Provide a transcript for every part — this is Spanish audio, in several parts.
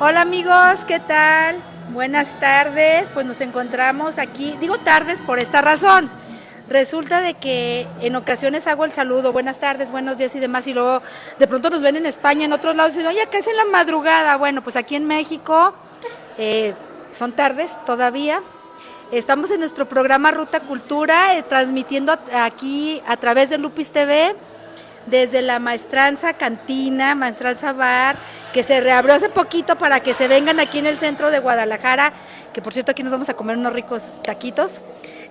Hola amigos, ¿qué tal? Buenas tardes, pues nos encontramos aquí, digo tardes por esta razón. Resulta de que en ocasiones hago el saludo, buenas tardes, buenos días y demás, y luego de pronto nos ven en España, en otros lados, y dicen, oye, acá es en la madrugada. Bueno, pues aquí en México eh, son tardes todavía. Estamos en nuestro programa Ruta Cultura, transmitiendo aquí a través de Lupis TV desde la Maestranza Cantina, Maestranza Bar, que se reabrió hace poquito para que se vengan aquí en el centro de Guadalajara, que por cierto aquí nos vamos a comer unos ricos taquitos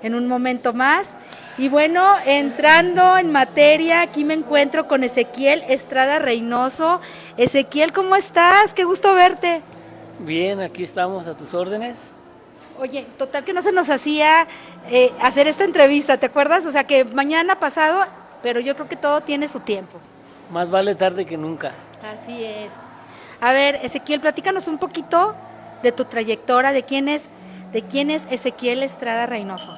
en un momento más. Y bueno, entrando en materia, aquí me encuentro con Ezequiel Estrada Reynoso. Ezequiel, ¿cómo estás? Qué gusto verte. Bien, aquí estamos a tus órdenes. Oye, total que no se nos hacía hacer esta entrevista, ¿te acuerdas? O sea que mañana pasado, pero yo creo que todo tiene su tiempo. Más vale tarde que nunca. Así es. A ver, Ezequiel, platícanos un poquito de tu trayectoria, de quién es Ezequiel Estrada Reynoso.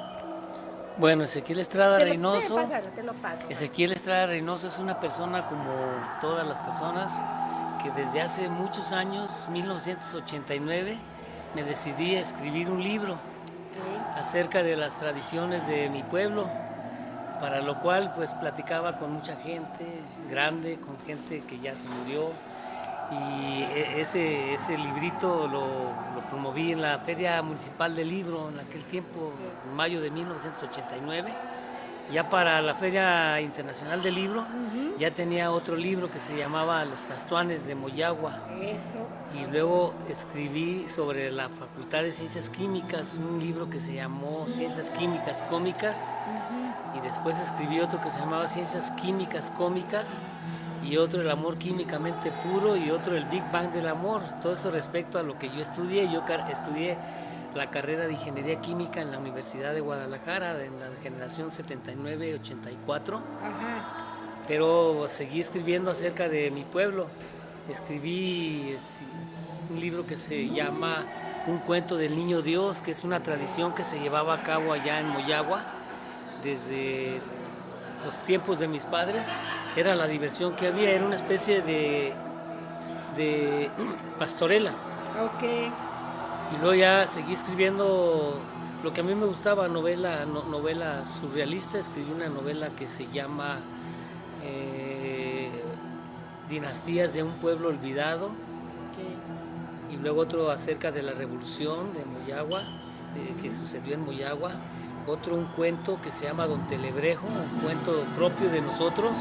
Bueno, Ezequiel Estrada Reynoso. Te lo paso. Ezequiel Estrada Reynoso es una persona como todas las personas que desde hace muchos años, 1989, me decidí a escribir un libro acerca de las tradiciones de mi pueblo, para lo cual pues platicaba con mucha gente grande, con gente que ya se murió, y ese librito lo promoví en la Feria Municipal del Libro en aquel tiempo, en mayo de 1989. Ya para la Feria Internacional del Libro ya tenía otro libro que se llamaba Los Tastuanes de Moyagua. Eso. Y luego escribí sobre la Facultad de Ciencias Químicas, un libro que se llamó Ciencias Químicas Cómicas. Y después escribí otro que se llamaba Ciencias Químicas Cómicas, y otro El amor químicamente puro, y otro El Big Bang del amor. Todo eso respecto a lo que yo estudié. Yo estudié la carrera de Ingeniería Química en la Universidad de Guadalajara, en la generación 79-84, pero seguí escribiendo acerca de mi pueblo. Escribí un libro que se llama Un cuento del niño Dios, que es una tradición que se llevaba a cabo allá en Moyagua desde los tiempos de mis padres. Era la diversión que había, era una especie de pastorela. Ok. Y luego ya seguí escribiendo lo que a mí me gustaba, novela surrealista. Escribí una novela que se llama Dinastías de un pueblo olvidado, y luego otro acerca de la revolución de Moyagua, que sucedió en Moyagua. Otro, un cuento que se llama Don Telebrejo, un cuento propio de nosotros.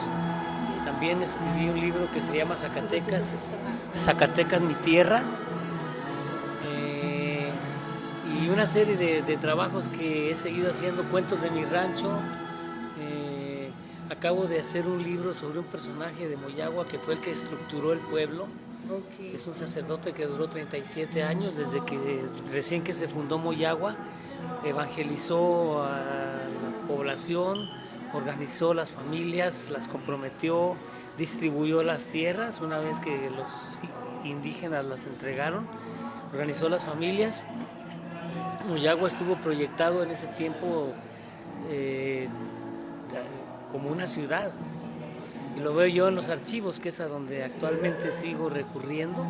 También escribí un libro que se llama Zacatecas, Zacatecas mi tierra. Y una serie de trabajos que he seguido haciendo, cuentos de mi rancho. Acabo de hacer un libro sobre un personaje de Moyagua que fue el que estructuró el pueblo. Okay. Es un sacerdote que duró 37 años, desde que recién que se fundó Moyagua, evangelizó a la población, organizó las familias, las comprometió, distribuyó las tierras una vez que los indígenas las entregaron, organizó las familias. Moyagua estuvo proyectado en ese tiempo como una ciudad, y lo veo yo en los archivos, que es a donde actualmente sigo recurriendo.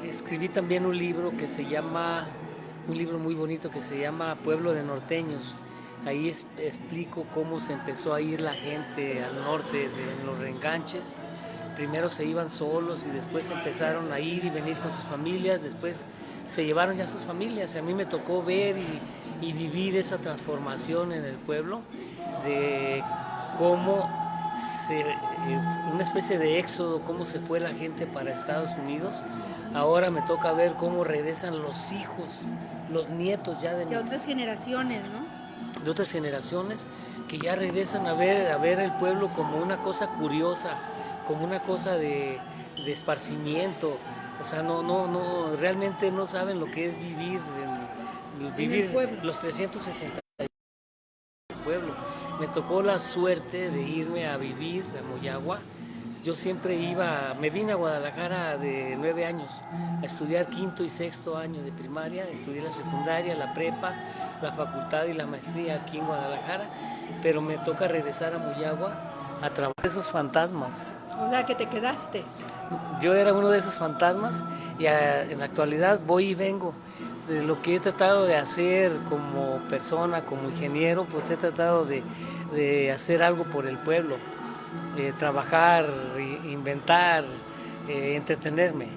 Escribí también un libro un libro muy bonito que se llama Pueblo de Norteños. Ahí explico cómo se empezó a ir la gente al norte de los reenganches. Primero se iban solos y después empezaron a ir y venir con sus familias, después se llevaron ya sus familias. A mí me tocó ver y vivir esa transformación en el pueblo, de cómo una especie de éxodo, cómo se fue la gente para Estados Unidos. Ahora me toca ver cómo regresan los hijos, los nietos ya De otras generaciones, ¿no? de otras generaciones, que ya regresan a ver el pueblo como una cosa curiosa, como una cosa de esparcimiento. O sea, realmente no saben lo que es vivir los 360 del pueblo. Me tocó la suerte de irme a vivir a Moyagua. Yo siempre me vine a Guadalajara de 9 años a estudiar quinto y sexto año de primaria. Estudié la secundaria, la prepa, la facultad y la maestría aquí en Guadalajara, pero me toca regresar a Moyagua a trabajar esos fantasmas. O sea, que te quedaste. Yo era uno de esos fantasmas y en la actualidad voy y vengo. De lo que he tratado de hacer como persona, como ingeniero, pues he tratado de hacer algo por el pueblo, trabajar, inventar, entretenerme.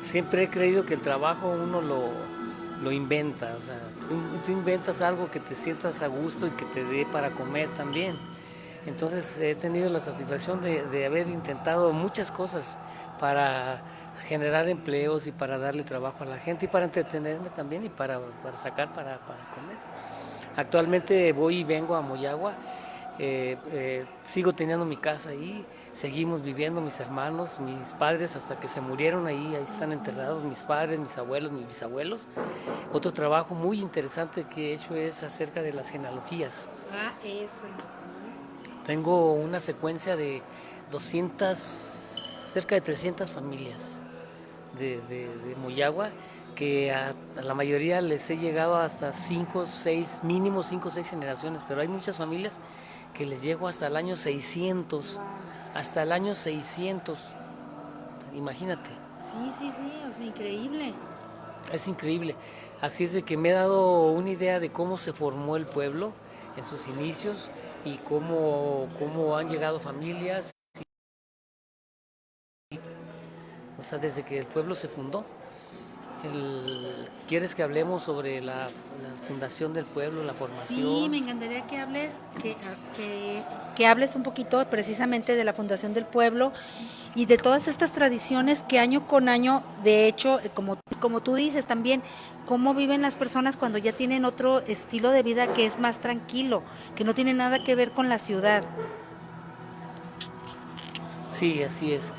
Siempre he creído que el trabajo uno lo inventa, o sea, tú inventas algo que te sientas a gusto y que te dé para comer también. Entonces he tenido la satisfacción de haber intentado muchas cosas para generar empleos y para darle trabajo a la gente y para entretenerme también y para sacar para comer. Actualmente voy y vengo a Moyagua, sigo teniendo mi casa ahí, seguimos viviendo mis hermanos, mis padres hasta que se murieron ahí están enterrados mis padres, mis abuelos, mis bisabuelos. Otro trabajo muy interesante que he hecho es acerca de las genealogías. Ah, eso. Tengo una secuencia de 200, cerca de 300 familias de Moyagua, que a la mayoría les he llegado hasta 5, 6, mínimo 5 o 6 generaciones, pero hay muchas familias que les llego hasta el año 600, hasta el año 600, imagínate. Sí, o sea, increíble. Es increíble. Así es de que me he dado una idea de cómo se formó el pueblo en sus inicios y cómo han llegado familias, o sea, desde que el pueblo se fundó. ¿Quieres que hablemos sobre la fundación del pueblo, la formación? Sí, me encantaría que hables, que hables un poquito precisamente de la fundación del pueblo y de todas estas tradiciones que año con año, de hecho, como tú dices también, cómo viven las personas cuando ya tienen otro estilo de vida que es más tranquilo, que no tiene nada que ver con la ciudad. Sí, así es.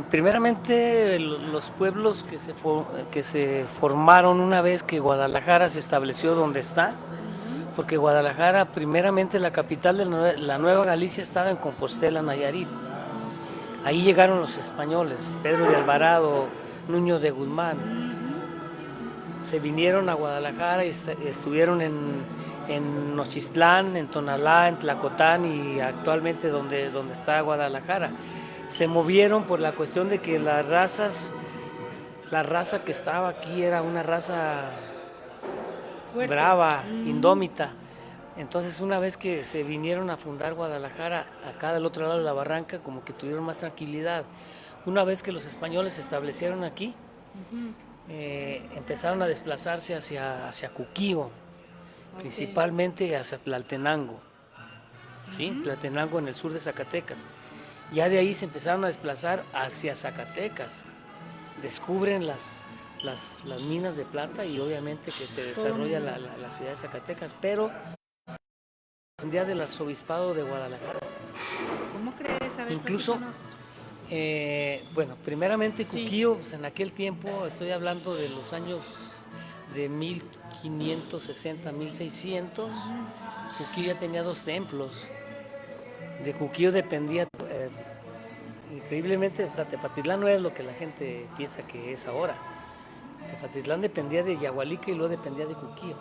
Primeramente, los pueblos que se formaron una vez que Guadalajara se estableció donde está, porque Guadalajara, primeramente la capital de la Nueva Galicia estaba en Compostela, Nayarit. Ahí llegaron los españoles, Pedro de Alvarado, Nuño de Guzmán. Se vinieron a Guadalajara y estuvieron en Nochistlán, en Tonalá, en Tlacotán y actualmente donde está Guadalajara. Se movieron por la cuestión de que la raza que estaba aquí era una raza fuerte, brava, indómita. Entonces una vez que se vinieron a fundar Guadalajara, acá del otro lado de la barranca, como que tuvieron más tranquilidad. Una vez que los españoles se establecieron aquí, empezaron a desplazarse hacia Cuquío, principalmente hacia Tlaltenango, ¿sí? Tlaltenango en el sur de Zacatecas. Ya de ahí se empezaron a desplazar hacia Zacatecas, descubren las minas de plata y obviamente que se desarrolla la ciudad de Zacatecas, pero día del arzobispado de Guadalajara. ¿Cómo crees? A ver, incluso, bueno, primeramente Cuquío, pues en aquel tiempo, estoy hablando de los años de 1560, 1600, Cuquío ya tenía 2 templos. De Cuquío dependía, increíblemente, o sea, Tepatitlán no es lo que la gente piensa que es ahora. Tepatitlán dependía de Yagualica y luego dependía de Cuquío.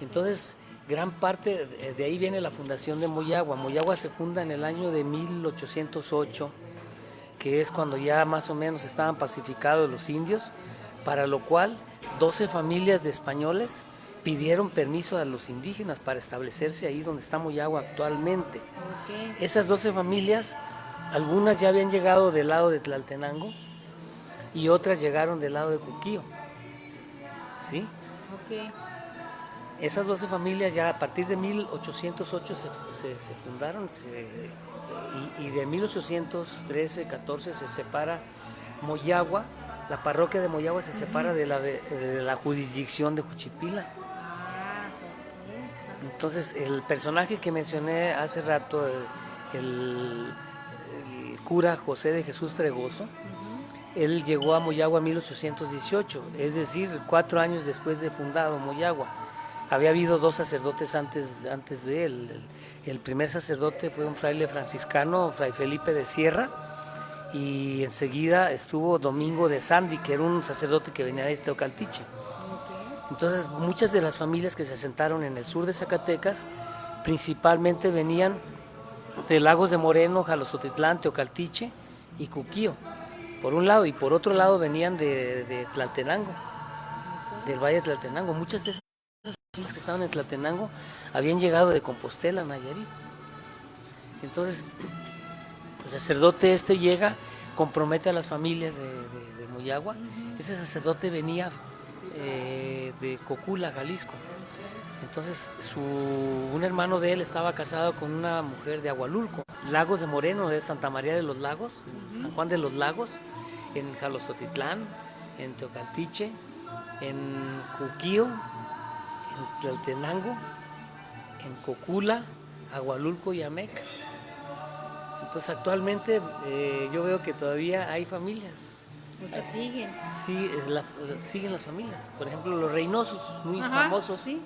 Entonces, gran parte de ahí viene la fundación de Moyagua. Moyagua se funda en el año de 1808, que es cuando ya más o menos estaban pacificados los indios, para lo cual 12 familias de españoles pidieron permiso a los indígenas para establecerse ahí donde está Moyagua actualmente. Esas 12 familias, algunas ya habían llegado del lado de Tlaltenango y otras llegaron del lado de Cuquío. ¿Sí? Esas 12 familias ya a partir de 1808 se fundaron y de 1813, 14 se separa Moyagua, la parroquia de Moyagua se separa de la jurisdicción de Juchipila. Entonces el personaje que mencioné hace rato, el cura José de Jesús Fregoso, él llegó a Moyagua en 1818, es decir, 4 años después de fundado Moyagua. Había habido 2 sacerdotes antes de él. El primer sacerdote fue un fraile franciscano, Fray Felipe de Sierra, y enseguida estuvo Domingo de Sandi, que era un sacerdote que venía de Teocaltiche. Entonces, muchas de las familias que se asentaron en el sur de Zacatecas, principalmente venían de Lagos de Moreno, Jalostotitlán, Teocaltiche y Cuquío, por un lado, y por otro lado venían de Tlaltenango, del Valle de Tlaltenango. Muchas de esas familias que estaban en Tlaltenango habían llegado de Compostela, Nayarit. Entonces, el sacerdote llega, compromete a las familias de Moyagua. Ese sacerdote venía de Cocula, Jalisco. Entonces, un hermano de él estaba casado con una mujer de Agualulco, Lagos de Moreno, de Santa María de los Lagos, San Juan de los Lagos, en Jalostotitlán, en Teocaltiche, en Cuquío, en Tlaltenango, en Cocula, Agualulco y Ameca. Entonces, actualmente yo veo que todavía hay familias. O sea, siguen. Sí, siguen las familias. Por ejemplo, los Reynosos, muy famosos. Sí.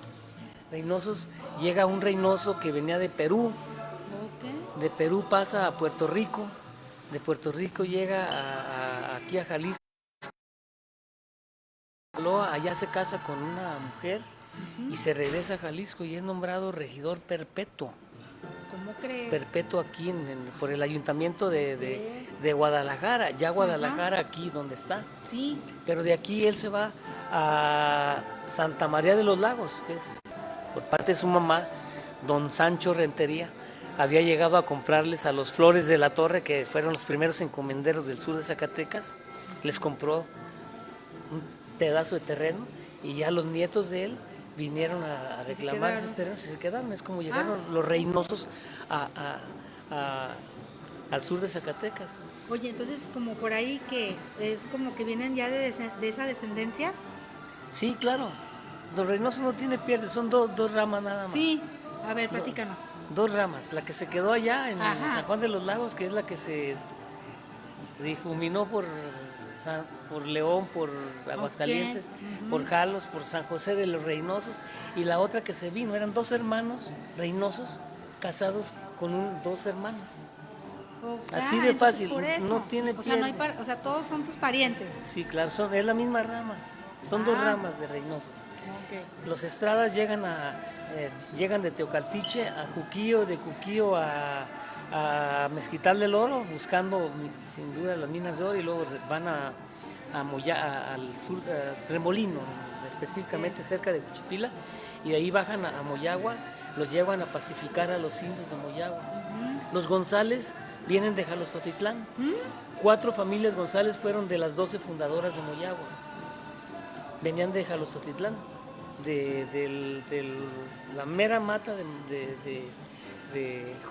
Reynosos, llega un Reynoso que venía de Perú. Okay. De Perú pasa a Puerto Rico. De Puerto Rico llega aquí a Jalisco. Allá se casa con una mujer y se regresa a Jalisco y es nombrado regidor perpetuo. ¿Cómo crees? Perpetuo aquí por el ayuntamiento de Guadalajara, ya Guadalajara aquí donde está. Sí. Pero de aquí él se va a Santa María de los Lagos, que es por parte de su mamá, don Sancho Rentería. Había llegado a comprarles a los Flores de la Torre, que fueron los primeros encomenderos del sur de Zacatecas. Les compró un pedazo de terreno y ya los nietos de él vinieron a reclamar esos terrenos y se quedaron. Es como llegaron los Reynosos al sur de Zacatecas. Oye, entonces como por ahí que es como que vienen ya de esa descendencia. Sí, claro. Los Reynosos no tiene pierde, son dos ramas nada más. Sí, a ver, platícanos. Dos ramas. La que se quedó allá en San Juan de los Lagos, que es la que se difuminó por León, por Aguascalientes, por Jalos, por San José de los Reynosos, y la otra que se vino, eran dos hermanos Reynosos casados con dos hermanos. Así de fácil, no tiene o sea, no hay o sea, todos son tus parientes. Sí, claro, es la misma rama, son dos ramas de Reynosos. Okay. Los Estradas llegan de Teocaltiche a Cuquío, de Cuquío a Mezquital del Oro, buscando sin duda las minas de oro, y luego van al sur, a Tremolino, específicamente cerca de Juchipila, y de ahí bajan a Moyagua, los llevan a pacificar a los indios de Moyagua. Los González vienen de Jalostotitlán. 4 familias González fueron de las 12 fundadoras de Moyagua. Venían de Jalostotitlán, de la mera mata de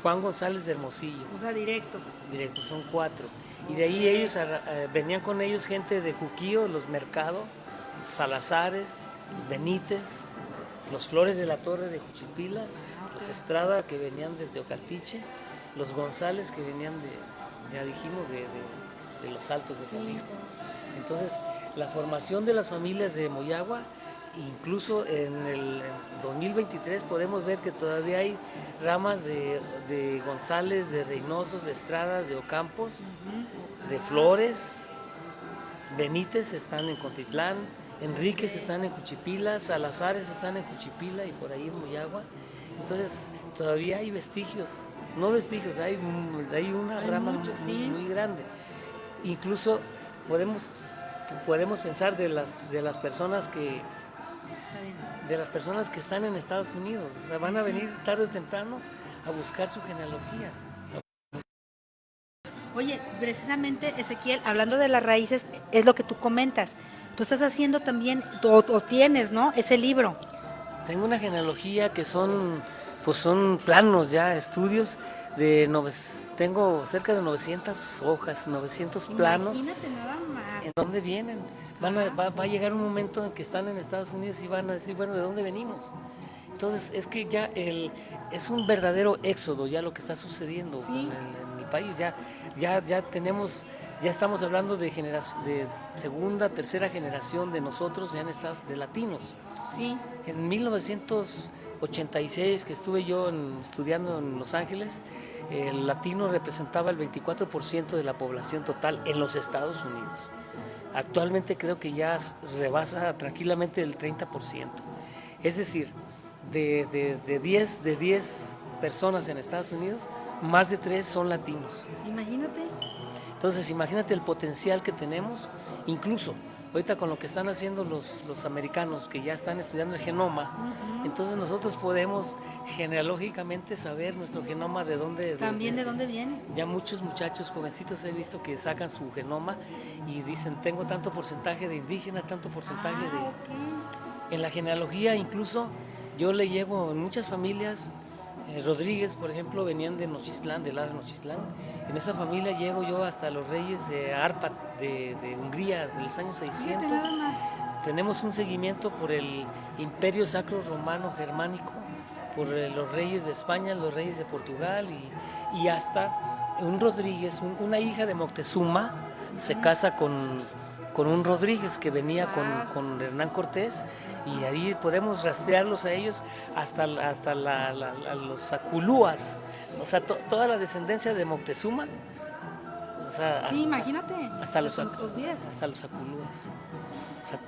Juan González de Hermosillo. O sea, directo. Directo, son 4. Y de ahí ellos venían con ellos gente de Cuquío, los Mercado, los Salazares, los Benítez, los Flores de la Torre de Juchipila, los Estrada que venían de Teocaltiche, los González que venían ya dijimos, de los Altos de Jalisco. Entonces, la formación de las familias de Moyagua, incluso en el 2023 podemos ver que todavía hay ramas de González, de Reynosos, de Estradas, de Ocampos, de Flores, Benítez están en Contitlán, Enríquez están en Juchipila, Salazares están en Juchipila y por ahí en Moyagua. Entonces todavía hay vestigios, no vestigios, hay una rama muy grande. Incluso podemos pensar de las personas que están en Estados Unidos, o sea, van a venir tarde o temprano a buscar su genealogía. Oye, precisamente Ezequiel, hablando de las raíces, es lo que tú comentas. Tú estás haciendo también, o tienes, ¿no? Ese libro. Tengo una genealogía que son planos ya, estudios tengo cerca de 900 hojas, 900 planos. Imagínate nada más. ¿En dónde vienen? Va a llegar un momento en que están en Estados Unidos y van a decir, bueno, ¿de dónde venimos? Entonces es que ya es un verdadero éxodo ya lo que está sucediendo en mi país. Ya estamos hablando de segunda, tercera generación de nosotros ya en Estados de latinos. Sí. En 1986 que estuve yo estudiando en Los Ángeles, el latino representaba el 24% de la población total en los Estados Unidos. Actualmente creo que ya rebasa tranquilamente el 30%. Es decir, de 10 personas en Estados Unidos, más de 3 son latinos. Imagínate. Entonces, imagínate el potencial que tenemos, incluso ahorita con lo que están haciendo los americanos, que ya están estudiando el genoma, entonces nosotros podemos genealógicamente saber nuestro genoma de dónde... También de dónde viene. Ya muchos muchachos jovencitos he visto que sacan su genoma y dicen, tengo tanto porcentaje de indígena, tanto porcentaje de... Ok. En la genealogía incluso yo le llevo en muchas familias, Rodríguez, por ejemplo, venían de Nochistlán, del lado de Nochistlán. En esa familia llego yo hasta los reyes de Arpad, de Hungría, de los años 600. Fíjate nada más. Tenemos un seguimiento por el Imperio Sacro Romano Germánico, por los reyes de España, los reyes de Portugal y hasta un Rodríguez, una hija de Moctezuma, se casa con un Rodríguez que venía con Hernán Cortés, y ahí podemos rastrearlos a ellos hasta los Aculúas, o sea, toda la descendencia de Moctezuma, o sea, Sí, imagínate. hasta los nuestros días. Aculúas. O sea,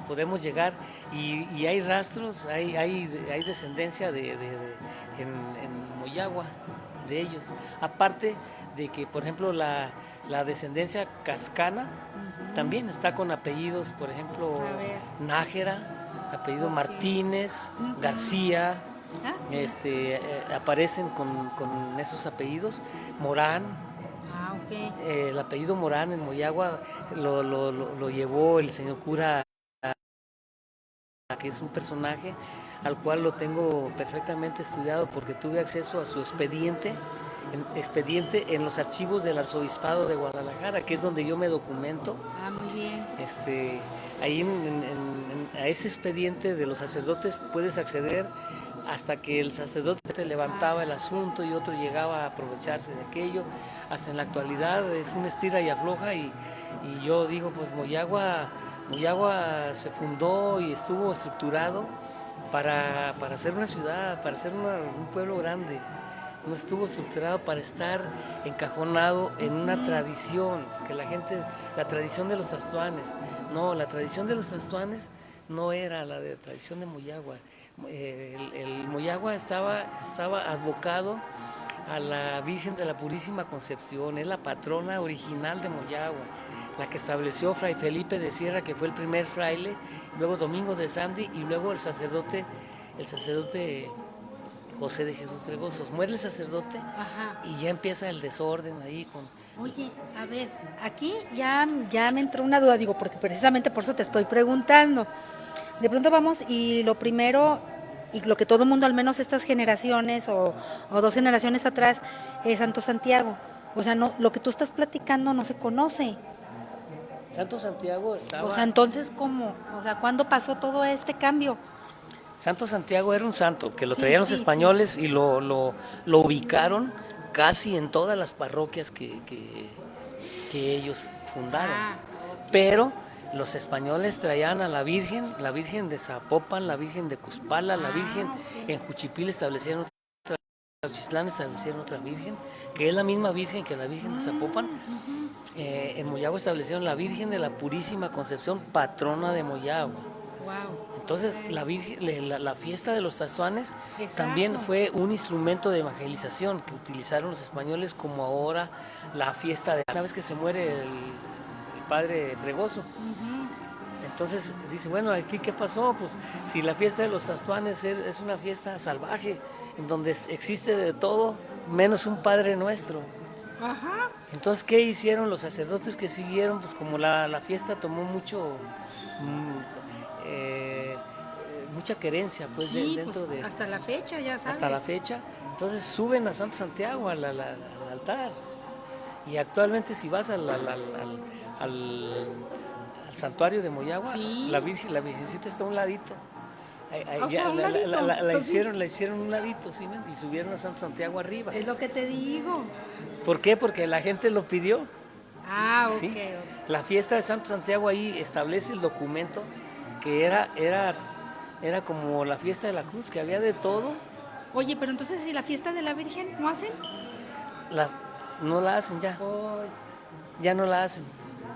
podemos llegar y hay rastros, hay descendencia en Moyagua de ellos. Aparte de que, por ejemplo, la descendencia cascana también está con apellidos, por ejemplo, Nájera, apellido Martínez, García, Sí. aparecen con esos apellidos, Morán. Ok. El apellido Morán en Moyagua lo llevó el señor cura, que es un personaje al cual lo tengo perfectamente estudiado porque tuve acceso a su expediente en los archivos del Arzobispado de Guadalajara, que es donde yo me documento. Muy bien. Ahí a ese expediente de los sacerdotes puedes acceder hasta que el sacerdote levantaba el asunto y otro llegaba a aprovecharse de aquello. Hasta en la actualidad es una estira y afloja y yo digo, pues Moyagua se fundó y estuvo estructurado para ser una ciudad, para ser un pueblo grande. No estuvo estructurado para estar encajonado en una tradición, que la tradición de los astuanes. No, la tradición de los astuanes no era la de tradición de Moyagua. El Moyagua estaba advocado a la Virgen de la Purísima Concepción, es la patrona original de Moyagua, la que estableció Fray Felipe de Sierra, que fue el primer fraile, luego Domingo de Sandy y luego el sacerdote José de Jesús Fregosos. Muere el sacerdote y ya empieza el desorden ahí con... Oye, a ver, aquí ya me entró una duda, digo, porque precisamente por eso te estoy preguntando. De pronto vamos y lo primero, y lo que todo el mundo, al menos estas generaciones o 2 generaciones atrás, es Santo Santiago. O sea, no, lo que tú estás platicando no se conoce. Santo Santiago estaba... O sea, entonces, ¿cómo? O sea, ¿cuándo pasó todo este cambio? Santo Santiago era un santo que lo traían los españoles y lo ubicaron casi en todas las parroquias que ellos fundaron. Pero los españoles traían a la Virgen de Zapopan, la Virgen de Cuspala, la Virgen en Juchipil establecieron otra, en Nochistlán establecieron otra Virgen, que es la misma Virgen que la Virgen de Zapopan. En Moyagua establecieron la Virgen de la Purísima Concepción, patrona de Moyagua. Entonces la fiesta de los Astuanes también fue un instrumento de evangelización que utilizaron los españoles, como ahora la fiesta de una vez que se muere el padre Fregoso. Entonces dice, bueno, aquí ¿qué pasó? Pues si la fiesta de los Astuanes es una fiesta salvaje, en donde existe de todo menos un Padre Nuestro. Entonces, ¿qué hicieron los sacerdotes que siguieron? Pues como la fiesta tomó mucha querencia, pues dentro de... Hasta la fecha, ya sabes. Hasta la fecha. Entonces suben a Santo Santiago al altar. Y actualmente si vas al santuario de Moyagua, la Virgencita está a un ladito. La hicieron un ladito, ¿sí? Y subieron a Santo Santiago arriba. Es lo que te digo. ¿Por qué? Porque la gente lo pidió. Ok. ¿Sí? La fiesta de Santo Santiago ahí establece el documento que era como la fiesta de la cruz, que había de todo. Oye, pero entonces, ¿y la fiesta de la Virgen no hacen? No la hacen ya. Ya no la hacen.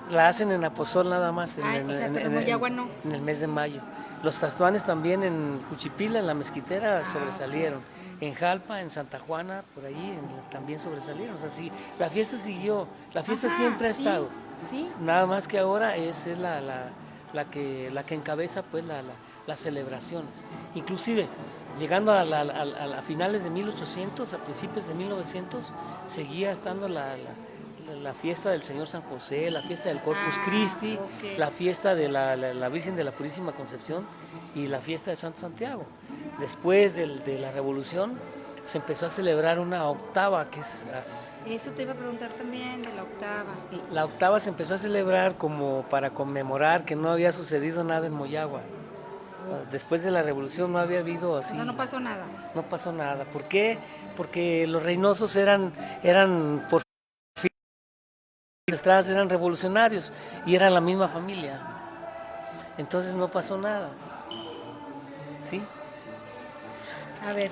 La hacen en Aposol nada más. Pero Moyagua no. En el mes de mayo. Los Tastuanes también en Juchipila, en la mezquitera, sobresalieron. en Jalpa, en Santa Juana, por ahí también sobresalieron. O sea, sí, la fiesta siguió, la fiesta Ajá, siempre ha sí, estado. sí. Nada más que ahora es la que encabeza pues las celebraciones. Inclusive, llegando a finales de 1800, a principios de 1900, seguía estando la fiesta del Señor San José, la fiesta del Corpus Christi, ok. la fiesta de la Virgen de la Purísima Concepción y la fiesta de Santo Santiago. Después de la Revolución se empezó a celebrar una octava, que es Eso te iba a preguntar también de la octava. la octava se empezó a celebrar como para conmemorar que no había sucedido nada en Moyagua. Después de la revolución no había habido así. O sea, no pasó nada. No pasó nada. ¿Por qué? Porque los Reynosos eran por Estrada eran revolucionarios y era la misma familia. Entonces no pasó nada. ¿Sí? A ver,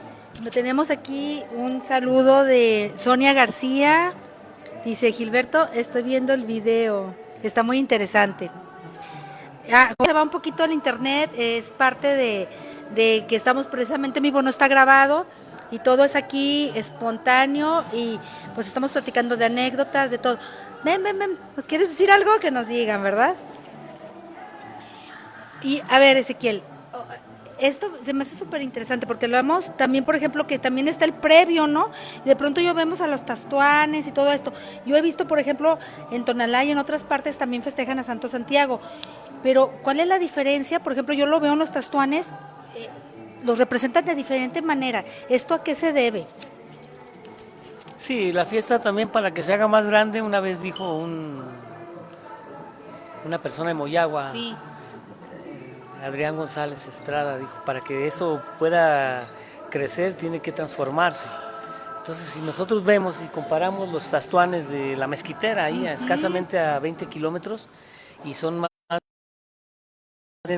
tenemos aquí un saludo de Sonia García. Dice, Gilberto, estoy viendo el video. Está muy interesante. Se va un poquito al internet, es parte de que estamos precisamente en vivo, no está grabado y todo es aquí espontáneo y pues estamos platicando de anécdotas, de todo. Ven, ¿nos quieres decir algo? Que nos digan, ¿verdad? Y a ver, Ezequiel, esto se me hace súper interesante porque lo vemos también, por ejemplo, que también está el previo, ¿no? Y de pronto yo vemos a los tastuanes y todo esto. Yo he visto, por ejemplo, en Tonalá y en otras partes también festejan a Santo Santiago. Pero, ¿cuál es la diferencia? Por ejemplo, yo lo veo en los tastuanes, los representan de diferente manera. ¿Esto a qué se debe? Sí, la fiesta también para que se haga más grande, una vez dijo una persona de Moyagua, Sí. Adrián González Estrada, dijo, para que eso pueda crecer tiene que transformarse. Entonces, si nosotros vemos y comparamos los tastuanes de la Mezquitera, ahí escasamente a 20 kilómetros, y son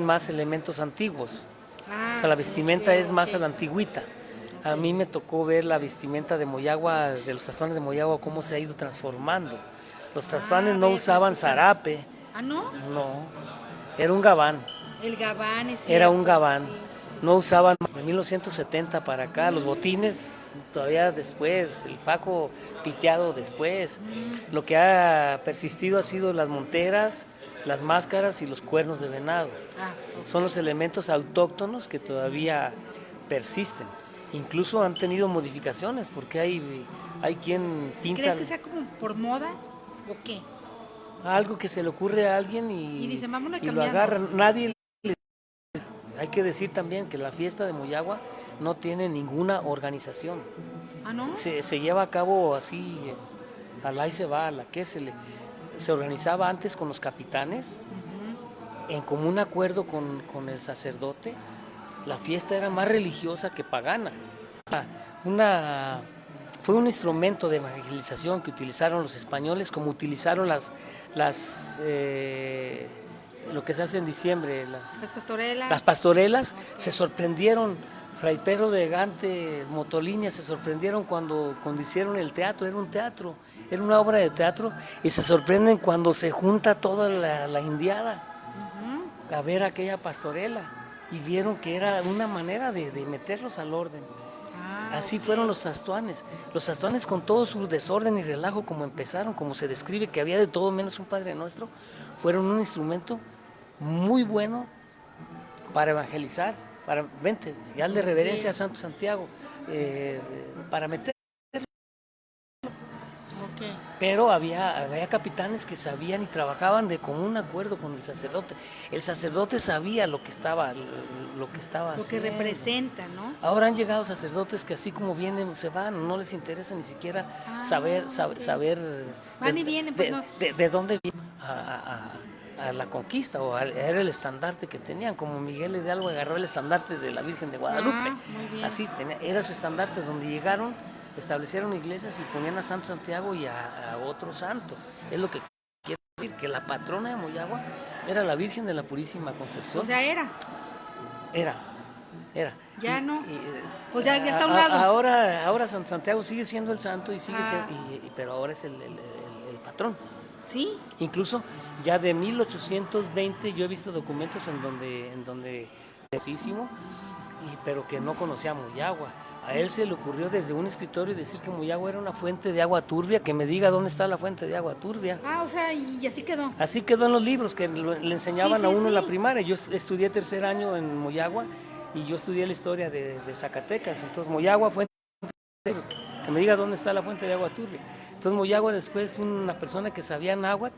más elementos antiguos. O sea, la vestimenta es más a la antigüita. A mí me tocó ver la vestimenta de Moyagua, de los tazuanes de Moyagua, cómo se ha ido transformando. Los tazuanes no usaban zarape. ¿Ah, no? No, era un gabán. El gabán es Era un gabán. No usaban de 1970 para acá, los botines todavía después, el fajo piteado después. Lo que ha persistido ha sido las monteras, las máscaras y los cuernos de venado. Son los elementos autóctonos que todavía persisten. Incluso han tenido modificaciones porque hay quien pinta. ¿Crees que sea como por moda o qué? Algo que se le ocurre a alguien Y dicen, vámonos lo cambiando. agarra. Hay que decir también que la fiesta de Moyagua no tiene ninguna organización. ¿Ah, no? Se lleva a cabo así, al ahí se va, a la que se organizaba antes con los capitanes, en común acuerdo con el sacerdote. La fiesta era más religiosa que pagana. Fue un instrumento de evangelización que utilizaron los españoles, como utilizaron lo que se hace en diciembre, Las pastorelas. las pastorelas. Se sorprendieron, Fray Pedro de Gante, Motolinia, se sorprendieron cuando hicieron el teatro. Era un teatro, era una obra de teatro, y se sorprenden cuando se junta toda la indiada a ver aquella pastorela, y vieron que era una manera de meterlos al orden. Así fueron los tastuanes. Los tastuanes, con todo su desorden y relajo, como empezaron, como se describe que había de todo menos un Padre Nuestro, fueron un instrumento muy bueno para evangelizar, vente, y darle reverencia a Santo Santiago, para meter. Pero había capitanes que sabían y trabajaban de común acuerdo con el sacerdote. El sacerdote sabía lo que estaba Lo que haciendo. representa, ¿no? Ahora han llegado sacerdotes que así como vienen se van, no les interesa ni siquiera saber Van y vienen, pues no. de dónde vienen a la conquista, o era el estandarte que tenían, como Miguel Hidalgo agarró el estandarte de la Virgen de Guadalupe. Muy bien. Así era su estandarte, donde llegaron, establecieron iglesias y ponían a Santo Santiago y a otro santo. Es lo que quiero decir, que la patrona de Moyagua era la Virgen de la Purísima Concepción. O sea, era. Era. Ya no. Pues ya está a un lado. Ahora San Santiago sigue siendo el santo y sigue pero ahora es el patrón. Sí. Incluso ya de 1820 yo he visto documentos en donde pero que no conocía Moyagua. A él se le ocurrió desde un escritorio decir que Moyagua era una fuente de agua turbia, que me diga dónde está la fuente de agua turbia. Ah, o sea, y así quedó. Así quedó en los libros que le enseñaban Sí, a sí, uno en la sí. primaria. Yo estudié tercer año en Moyagua y yo estudié la historia de Zacatecas. Entonces Moyagua fue que me diga dónde está la fuente de agua turbia. Entonces Moyagua después, una persona que sabía náhuatl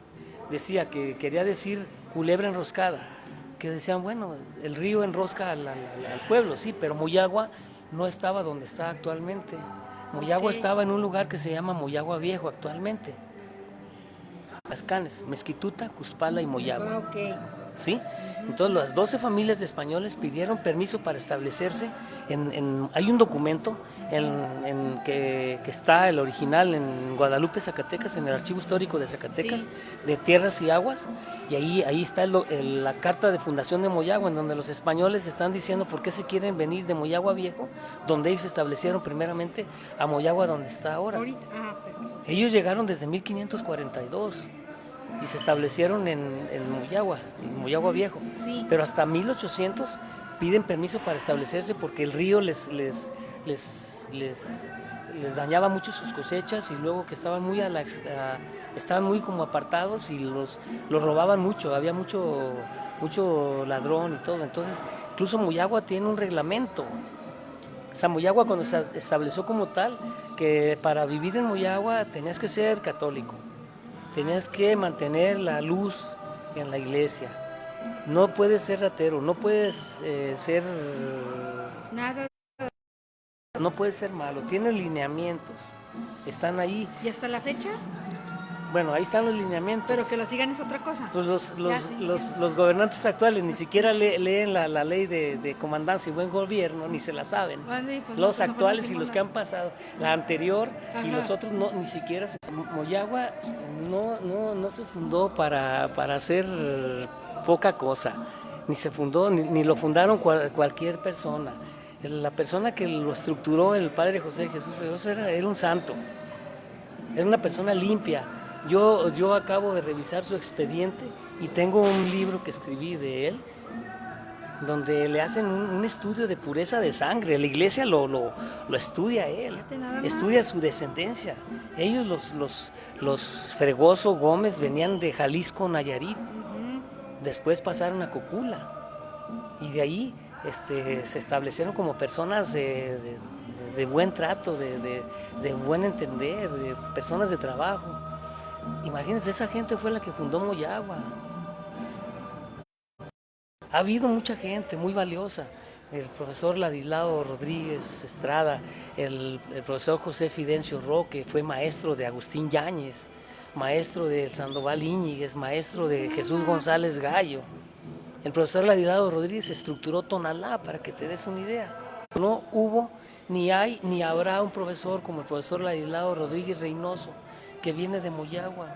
decía que quería decir culebra enroscada, que decían, bueno, el río enrosca al pueblo, sí, pero Moyagua no estaba donde está actualmente. Moyagua estaba en un lugar que se llama Moyagua Viejo actualmente. Las Canes, Mezquituta, Cuspala y Moyagua. Ok. ¿Sí? Entonces las 12 familias de españoles pidieron permiso para establecerse. Hay un documento que está el original en Guadalupe, Zacatecas, en el Archivo Histórico de Zacatecas, Sí. de Tierras y Aguas, y ahí está la carta de fundación de Moyagua, en donde los españoles están diciendo por qué se quieren venir de Moyagua Viejo, donde ellos se establecieron primeramente, a Moyagua, donde está ahora. Ahorita, perfecto. Ellos llegaron desde 1542 y se establecieron en Moyagua Viejo. Sí. Pero hasta 1800 piden permiso para establecerse porque el río les dañaba mucho sus cosechas y luego que estaban estaban muy como apartados y los robaban mucho, había mucho ladrón y todo. Entonces, incluso Moyagua tiene un reglamento. O sea, Moyagua cuando se estableció como tal, que para vivir en Moyagua tenías que ser católico, tenías que mantener la luz en la iglesia, no puedes ser ratero, no puedes Nada. no puedes ser malo, tienes lineamientos, están ahí. ¿Y hasta la fecha? Bueno, ahí están los lineamientos. Pero que lo sigan es otra cosa. Pues Ya, sí. los gobernantes actuales ni siquiera leen la ley de comandancia y buen gobierno, ni se la saben. Vale, pues Los no, pues actuales mejor y no los que han pasado, la anterior y Ajá. los otros no, ni siquiera Moyagua no se fundó para hacer poca cosa, ni se fundó, ni lo fundaron cualquier persona. La persona que lo estructuró, el padre José Jesús Fregoso, era un santo, era una persona limpia. Yo acabo de revisar su expediente y tengo un libro que escribí de él, donde le hacen un estudio de pureza de sangre. La iglesia lo estudia a él, Fíjate nada más. estudia su descendencia. Ellos, los Fregoso Gómez, venían de Jalisco, Nayarit, después pasaron a Cocula y de ahí se establecieron como personas de buen trato, de buen entender, de personas de trabajo. Imagínense, esa gente fue la que fundó Moyagua. Ha habido mucha gente muy valiosa, el profesor Ladislao Rodríguez Estrada, el profesor José Fidencio Roque, fue maestro de Agustín Yáñez, maestro de Sandoval Íñiguez, maestro de Jesús González Gallo. El profesor Ladislao Rodríguez estructuró Tonalá, para que te des una idea. No hubo, ni hay, ni habrá un profesor como el profesor Ladislao Rodríguez Reynoso, que viene de Moyagua.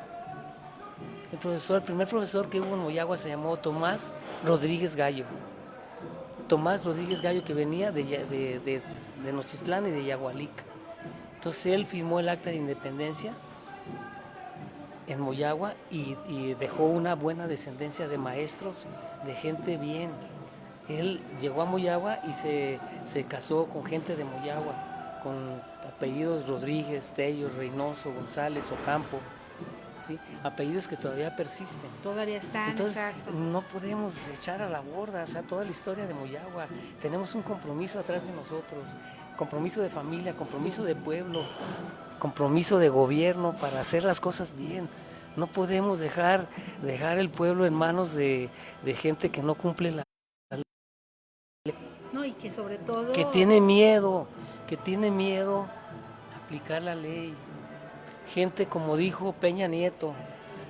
El primer profesor que hubo en Moyagua se llamó Tomás Rodríguez Gallo. Tomás Rodríguez Gallo, que venía de Nocislán y de Yagualic. Entonces él firmó el acta de independencia en Moyagua y dejó una buena descendencia de maestros, de gente bien. Él llegó a Moyagua y se casó con gente de Moyagua, con apellidos Rodríguez, Tello, Reynoso, González, Ocampo, ¿sí? Apellidos que todavía persisten. Todavía están, Entonces, exacto. no podemos echar a la borda, o sea, toda la historia de Moyagua. Tenemos un compromiso atrás de nosotros, compromiso de familia, compromiso de pueblo, compromiso de gobierno para hacer las cosas bien. No podemos dejar el pueblo en manos de gente que no cumple la No, y que sobre todo... que tiene miedo a aplicar la ley. Gente, como dijo Peña Nieto,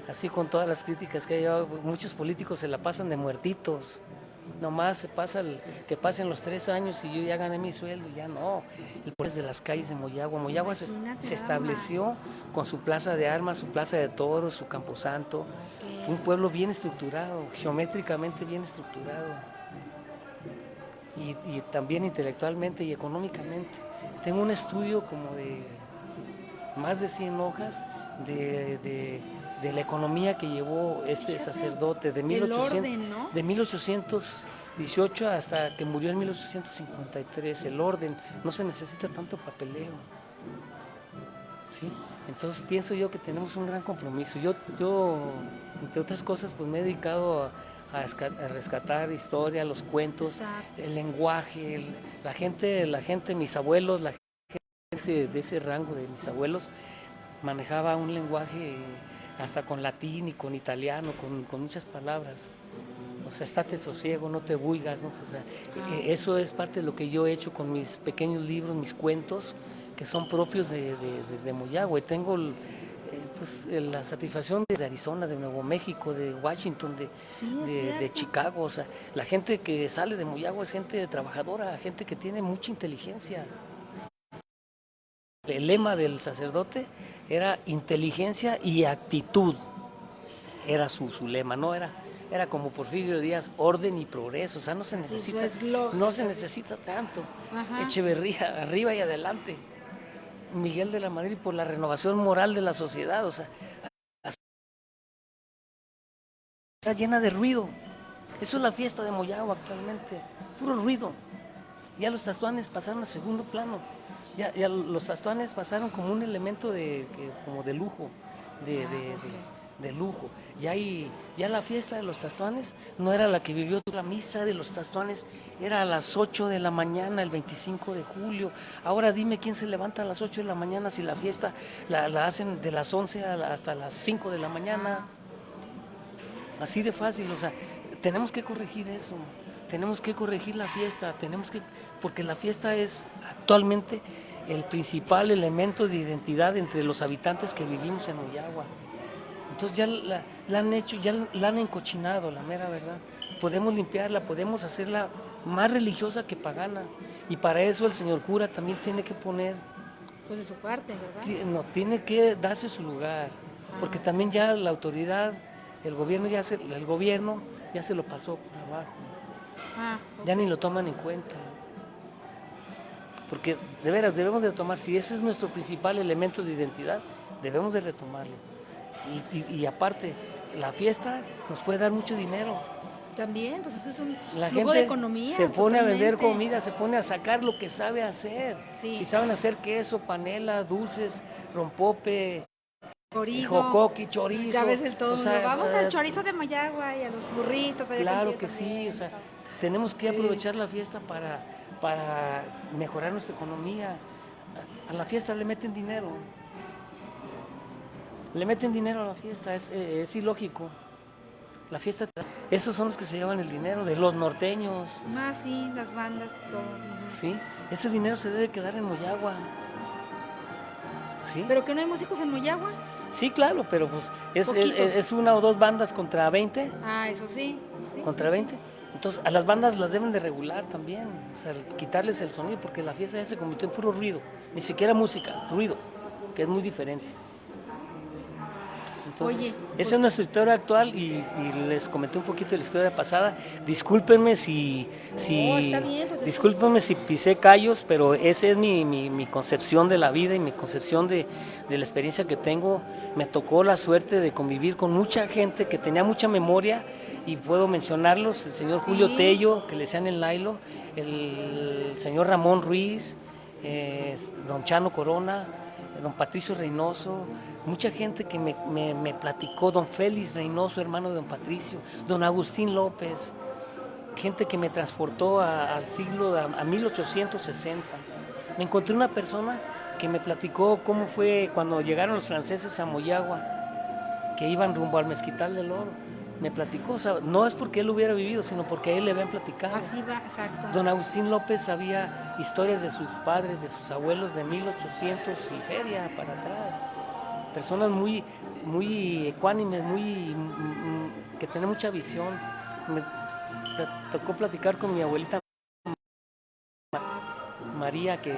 así con todas las críticas que hay, muchos políticos se la pasan de muertitos. Nomás que pasen los 3 años y yo ya gané mi sueldo, ya no. El pueblo es de las calles de Moyagua. Moyagua se estableció con su plaza de armas, su plaza de toros, su camposanto. Fue un pueblo bien estructurado, geométricamente bien estructurado. Y también intelectualmente y económicamente. Tengo un estudio como de más de 100 hojas de la economía que llevó este sacerdote de 1800, orden, ¿no? de 1800 XVIII hasta que murió en 1853, el orden, no se necesita tanto papeleo. ¿Sí? Entonces pienso yo que tenemos un gran compromiso. Yo entre otras cosas, pues me he dedicado a rescatar historia, los cuentos, Exacto. el lenguaje, la gente, mis abuelos, la gente de ese rango de mis abuelos manejaba un lenguaje hasta con latín y con italiano, con muchas palabras. O sea, estate sosiego, no te buigas, ¿no? O sea, eso es parte de lo que yo he hecho con mis pequeños libros, mis cuentos, que son propios de Moyagua. Y tengo pues, la satisfacción de Arizona, de Nuevo México, de Washington, Sí, es de cierto. Chicago. O sea, la gente que sale de Moyagua es gente trabajadora, gente que tiene mucha inteligencia. El lema del sacerdote era inteligencia y actitud, era su lema, no era como Porfirio Díaz, orden y progreso. O sea, no se Así, su necesita, eslogan. no se necesita tanto. Ajá. Echeverría, arriba y adelante. Miguel de la Madrid, por la renovación moral de la sociedad. O sea, está llena de ruido. Eso es la fiesta de Moyagua actualmente, puro ruido. Ya los tastuanes pasaron a segundo plano. Ya los tastuanes pasaron como un elemento como de lujo, de lujo. Ya la fiesta de los tastuanes no era la que vivió la misa de los tastuanes, era a las 8 de la mañana, el 25 de julio. Ahora dime quién se levanta a las 8 de la mañana si la fiesta la hacen de las 11 hasta las 5 de la mañana. Así de fácil, o sea, tenemos que corregir eso. Tenemos que corregir la fiesta, porque la fiesta es actualmente el principal elemento de identidad entre los habitantes que vivimos en Moyagua. Entonces ya la han hecho, ya la han encochinado, la mera verdad. Podemos limpiarla, podemos hacerla más religiosa que pagana. Y para eso el señor cura también tiene que poner, Pues de su parte, ¿verdad? no, tiene que darse su lugar, porque también ya la autoridad, el gobierno ya se lo pasó por abajo. Ya ni lo toman en cuenta. Porque de veras debemos de tomar, si ese es nuestro principal elemento de identidad, debemos de retomarlo. Y aparte, la fiesta nos puede dar mucho dinero. También, pues es un La flujo de gente economía. se pone a vender totalmente. comida, se pone a sacar lo que sabe hacer. Sí. Si saben hacer queso, panela, dulces, rompope, Chorizo. jocoqui, chorizo. Ya ves el todo. O sea, Vamos al chorizo de Moyagua y a los burritos. allá claro contigo que sí, también. o sea, tenemos que Sí. aprovechar la fiesta para mejorar nuestra economía. A la fiesta le meten dinero. Le meten dinero a la fiesta, es ilógico. La fiesta, esos son los que se llevan el dinero, de los norteños, Ah, sí, las bandas y todo. Ujú. ¿sí? Ese dinero se debe quedar en Moyagua, ¿sí? ¿Pero que no hay músicos en Moyagua? Sí, claro, pero pues Poquitos. es una o dos bandas contra 20, Ah, eso sí. Sí, contra 20. Entonces a las bandas las deben de regular también, o sea, quitarles el sonido, porque la fiesta ya se convirtió en puro ruido, ni siquiera música, ruido, que es muy diferente. Entonces, Oye, esa pues- es nuestra historia actual y les comenté un poquito de la historia pasada. Discúlpenme No, está bien, pues es discúlpenme si pisé callos, pero esa es mi concepción de la vida y mi concepción de la experiencia que tengo. Me tocó la suerte de convivir con mucha gente que tenía mucha memoria y puedo mencionarlos: el señor Julio Sí. Tello, que le decían el Lailo, el señor Ramón Ruiz, don Chano Corona, don Patricio Reynoso, mucha gente que me platicó, don Félix Reynoso, hermano de don Patricio, don Agustín López, gente que me transportó al siglo, a 1860. Me encontré una persona que me platicó cómo fue cuando llegaron los franceses a Moyagua, que iban rumbo al Mezquital del Oro. Me platicó, o sea, no es porque él hubiera vivido, sino porque a él le habían platicado. Así va, exacto. Don Agustín López sabía historias de sus padres, de sus abuelos de 1800 y feria para atrás. Personas muy ecuánimes, que tienen mucha visión. Me tocó platicar con mi abuelita María, que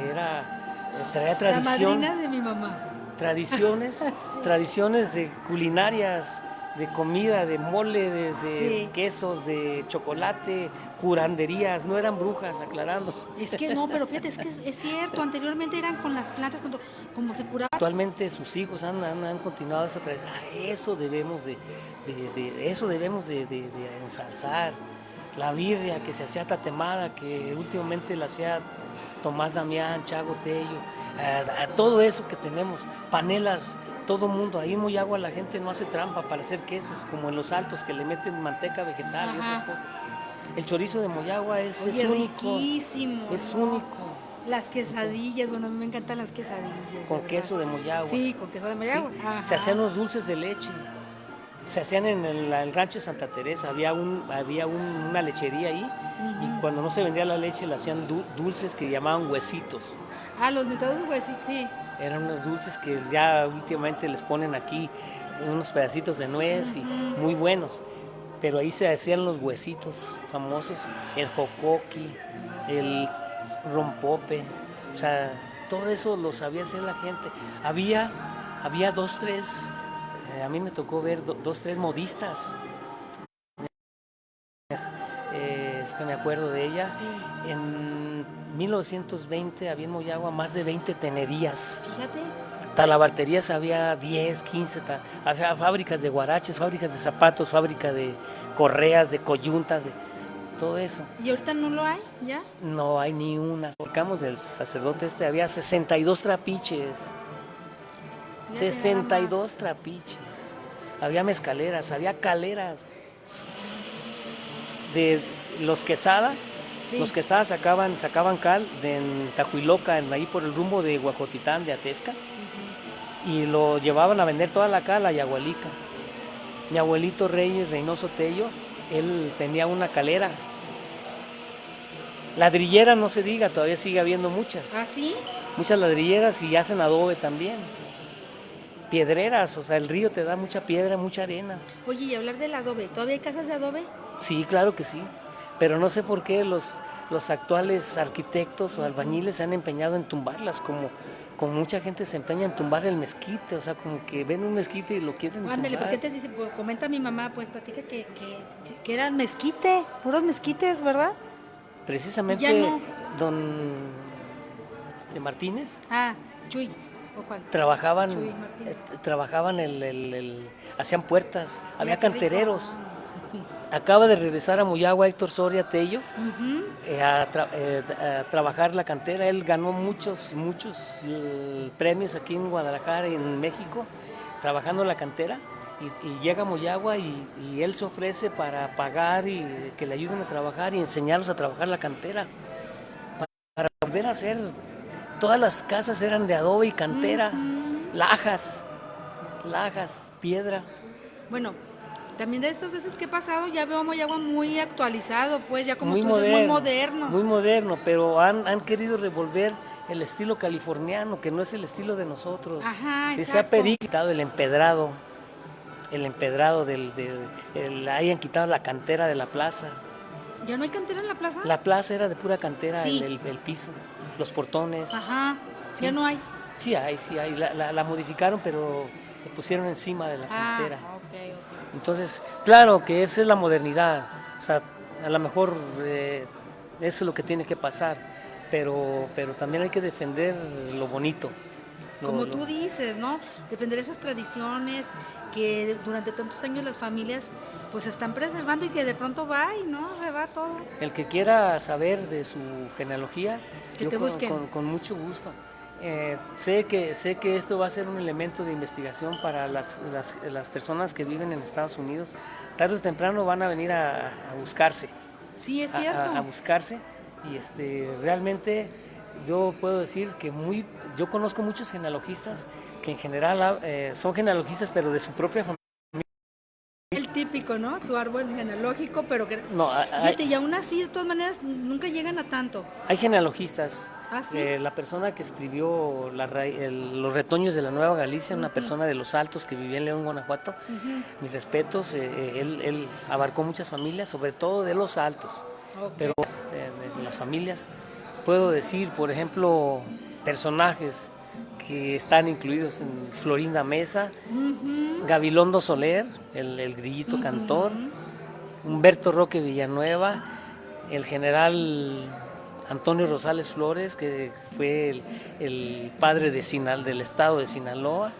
traía La tradición, madrina de mi mamá. tradiciones de culinarias, de comida, de mole, de Sí. quesos, de chocolate, curanderías, no eran brujas, aclarando. Es que no, pero fíjate, es que es cierto. Anteriormente eran con las plantas, como se curaba. Actualmente sus hijos han continuado esa tradición. Eso debemos de ensalzar. la birria que se hacía tatemada, que últimamente la hacía Tomás Damián, Chago Tello, todo eso que tenemos, panelas, todo mundo. Ahí en Moyagua la gente no hace trampa para hacer quesos, como en Los Altos, que le meten manteca vegetal y otras cosas. El chorizo de Moyagua es único. Riquísimo. Es único. Las quesadillas, bueno, a mí me encantan las quesadillas. Con queso de Moyagua. Sí, con queso de Moyagua. Sí. Se hacían los dulces de leche. Se hacían en el rancho de Santa Teresa, había una lechería ahí, y cuando no se vendía la leche le hacían dulces que llamaban huesitos. Los metados huesitos, sí. Eran unos dulces que ya últimamente les ponen aquí unos pedacitos de nuez y muy buenos, pero ahí se hacían los huesitos famosos, el jocoqui, el rompope, o sea, todo eso lo sabía hacer la gente. Había 2, 3... a mí me tocó ver 2, 3 modistas, que me acuerdo de ella. Sí. En 1920 había en Moyagua más de 20 tenerías. Fíjate. Talabarterías había 10, 15, había fábricas de guaraches, fábricas de zapatos, fábrica de correas, de coyuntas, de todo eso. ¿Y ahorita no lo hay ya? No hay ni una. Tocamos del sacerdote había 62 trapiches. 62 trapiches. Había mezcaleras, había caleras. De los Quesada, sí. Los Quesada sacaban cal en Tajuiloca, ahí por el rumbo de Huajotitán, de Atezca, y lo llevaban a vender toda la cal a Yagualica. Mi abuelito Reynoso Tello, él tenía una calera. Ladrillera no se diga, todavía sigue habiendo muchas. ¿Ah, sí? Muchas ladrilleras, y hacen adobe también. Piedreras, o sea, el río te da mucha piedra, mucha arena. Oye, y hablar del adobe, ¿todavía hay casas de adobe? Sí, claro que sí, pero no sé por qué los actuales arquitectos o albañiles se han empeñado en tumbarlas, como mucha gente se empeña en tumbar el mezquite, o sea, como que ven un mezquite y lo quieren tumbar. Ándale, ¿por qué te dice? Pues, comenta mi mamá, pues platica que eran mezquite, puros mezquites, ¿verdad? Precisamente no. Don Martínez. Chuy. ¿Cuál? Trabajaban hacían puertas, había cantereros. Acaba de regresar a Moyagua Héctor Soria Tello a trabajar la cantera. Él ganó muchos premios aquí en Guadalajara y en México trabajando en la cantera, y llega a Moyagua y él se ofrece para pagar y que le ayuden a trabajar y enseñarlos a trabajar la cantera para volver a hacer. Todas las casas eran de adobe y cantera, lajas, piedra. Bueno, también de estas veces que he pasado ya veo a Moyagua muy actualizado, pues ya como muy tú moderno, dices, muy moderno. Muy moderno, pero han querido revolver el estilo californiano, que no es el estilo de nosotros. Ajá, se ha quitado el empedrado hayan quitado la cantera de la plaza. ¿Ya no hay cantera en la plaza? La plaza era de pura cantera, sí. el piso, los portones. Ajá, sí. Ya no hay. Sí hay. La modificaron, pero le pusieron encima de la cantera. Okay. Entonces, claro que esa es la modernidad. O sea, a lo mejor eso es lo que tiene que pasar, pero también hay que defender lo bonito. Como tú dices, ¿no? Defender esas tradiciones que durante tantos años las familias pues están preservando y que de pronto se va todo. El que quiera saber de su genealogía, que te busquen. Con mucho gusto. Sé que esto va a ser un elemento de investigación para las personas que viven en Estados Unidos. Tarde o temprano van a venir a buscarse. Sí, es cierto. A buscarse, y realmente yo puedo decir que yo conozco muchos genealogistas que en general son genealogistas, pero de su propia familia. El típico, ¿no? Tu árbol genealógico, pero que... No, fíjate, y aún así, de todas maneras, nunca llegan a tanto. Hay genealogistas. ¿Sí? La persona que escribió Los retoños de la Nueva Galicia, una persona de Los Altos que vivía en León, Guanajuato, mis respetos, él abarcó muchas familias, sobre todo de Los Altos, pero de las familias. Puedo decir, por ejemplo, personajes que están incluidos en Florinda Mesa, Gabilondo Soler, el grillito cantor, Humberto Roque Villanueva, el general Antonio Rosales Flores, que fue el padre del estado de Sinaloa.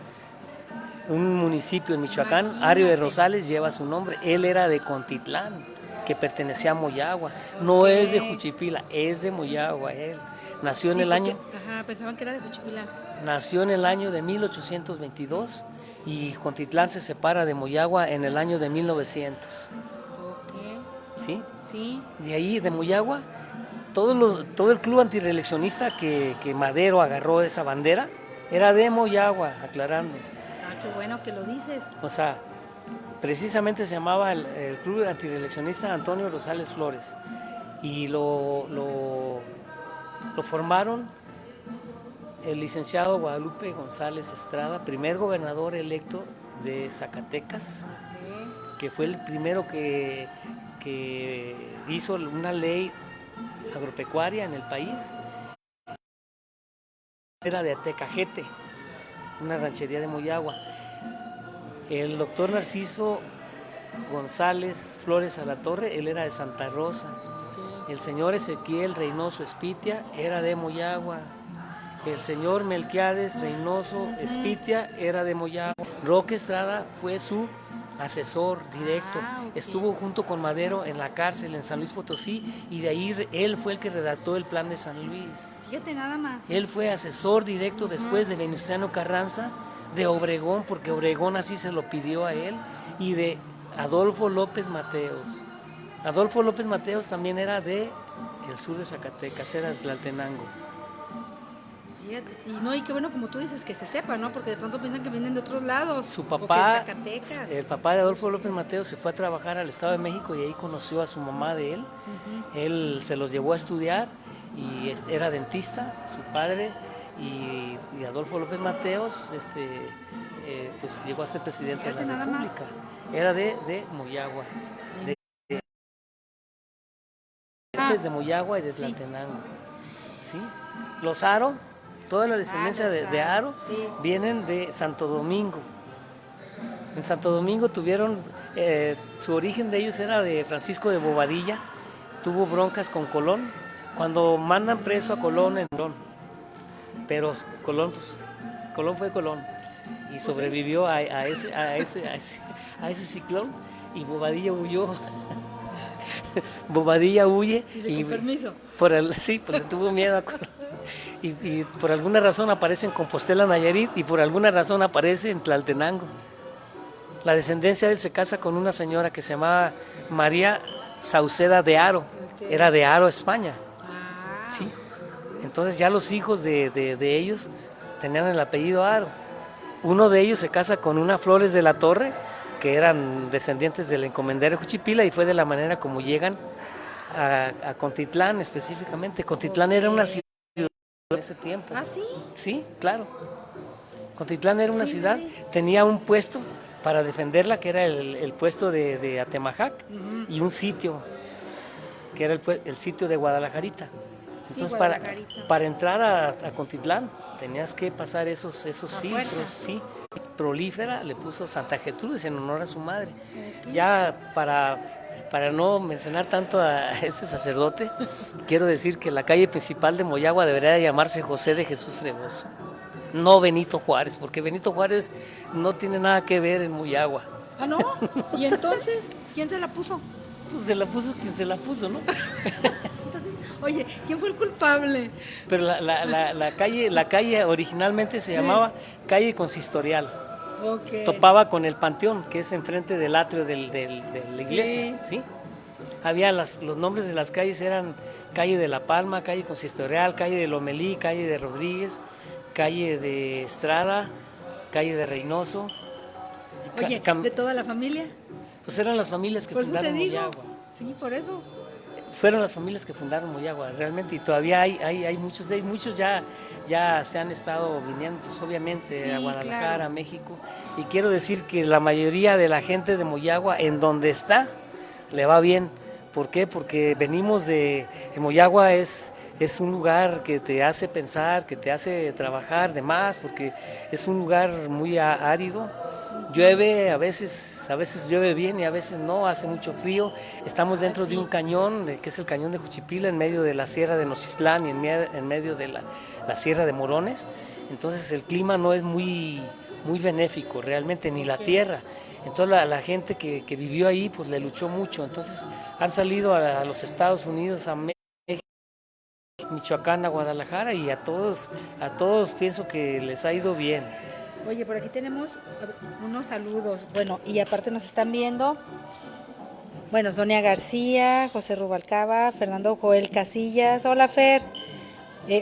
Un municipio en Michoacán, Ario de Rosales, lleva su nombre. Él era de Contitlán. que pertenecía a Moyagua. No es de Juchipila, es de Moyagua él. Nació en el año... Ajá, pensaban que era de Juchipila. Nació en el año de 1822 y Contitlán se separa de Moyagua en el año de 1900. Ok. ¿Sí? Sí. De ahí, de Moyagua, todo el club antireeleccionista que Madero agarró esa bandera era de Moyagua, aclarando. Ah, qué bueno que lo dices. O sea, precisamente se llamaba el club antireeleccionista Antonio Rosales Flores y lo formaron el licenciado Guadalupe González Estrada, primer gobernador electo de Zacatecas, que fue el primero que hizo una ley agropecuaria en el país. Era de Atecajete, una ranchería de Moyagua. El doctor Narciso González Flores Alatorre, él era de Santa Rosa. El señor Ezequiel Reynoso Espitia era de Moyagua. El señor Melquiades Reynoso Espitia era de Moyagua. Roque Estrada fue su asesor directo. Estuvo junto con Madero en la cárcel en San Luis Potosí y de ahí él fue el que redactó el plan de San Luis. Fíjate nada más. Él fue asesor directo después de Venustiano Carranza, de Obregón, porque Obregón así se lo pidió a él, y de Adolfo López Mateos. Adolfo López Mateos también era de el sur de Zacatecas, era de Tlaltenango. Fíjate, y qué bueno como tú dices que se sepa, ¿no? Porque de pronto piensan que vienen de otros lados. Su papá, Zacatecas. el papá de Adolfo López Mateos se fue a trabajar al Estado de México y ahí conoció a su mamá de él. Él se los llevó a estudiar y era dentista, su padre, y Adolfo López Mateos pues llegó a ser presidente de la República. Era de Moyagua. De Moyagua y de Tlaltenango. ¿Sí? Los Aro, toda la descendencia de Aro vienen de Santo Domingo. En Santo Domingo tuvieron, su origen de ellos era de Francisco de Bobadilla, tuvo broncas con Colón, cuando mandan preso a Colón en Colón, pero Colón fue Colón y sobrevivió a ese ciclón y Bobadilla huyó. Bobadilla huye y con permiso. Porque tuvo miedo y por alguna razón aparece en Compostela, Nayarit, y por alguna razón aparece en Tlaltenango. La descendencia de él se casa con una señora que se llamaba María Sauceda de Haro, era de Haro, España. Sí. Entonces ya los hijos de ellos tenían el apellido Haro. Uno de ellos se casa con una Flores de la Torre, que eran descendientes del encomendero Juchipila, y fue de la manera como llegan a Contitlán específicamente. Contitlán era una ciudad en ese tiempo. ¿Ah, sí? Sí, claro. Contitlán era una ciudad, tenía un puesto para defenderla, que era el puesto de Atemajac, y un sitio, que era el sitio de Guadalajarita. Entonces, para entrar a Contitlán, tenías que pasar esos filtros, ¿sí? Prolífera le puso Santa Gertrudis en honor a su madre. Ya para no mencionar tanto a ese sacerdote, quiero decir que la calle principal de Moyagua debería de llamarse José de Jesús Fregoso, no Benito Juárez, porque Benito Juárez no tiene nada que ver en Moyagua. ¿Ah, no? ¿Y entonces quién se la puso? Pues se la puso quien se la puso, ¿no? Oye, ¿quién fue el culpable? Pero la calle originalmente se llamaba calle consistorial. Topaba con el panteón, que es enfrente del atrio de la iglesia. ¿Sí? Había los nombres de las calles eran calle de La Palma, calle consistorial, calle de Lomelí, calle de Rodríguez, calle de Estrada, calle de Reynoso. Oye, ¿de toda la familia? Pues eran las familias que fundaron Moyagua. Sí, por eso. Fueron las familias que fundaron Moyagua, realmente, y todavía hay muchos de ellos, muchos ya se han estado viniendo, pues, obviamente, a Guadalajara, a México, y quiero decir que la mayoría de la gente de Moyagua, en donde está, le va bien. ¿Por qué? Porque venimos Moyagua es un lugar que te hace pensar, que te hace trabajar de más, porque es un lugar muy árido. Llueve, a veces llueve bien y a veces no, hace mucho frío. Estamos dentro de un cañón, que es el cañón de Juchipila, en medio de la sierra de Nocislán y en medio de la sierra de Morones. Entonces el clima no es muy benéfico realmente, ni la tierra. Entonces la gente que vivió ahí pues le luchó mucho. Entonces han salido a los Estados Unidos, a México, Michoacán, a Guadalajara y a todos pienso que les ha ido bien. Oye, por aquí tenemos unos saludos. Bueno, y aparte nos están viendo. Bueno, Sonia García, José Rubalcaba, Fernando Joel Casillas. Hola, Fer.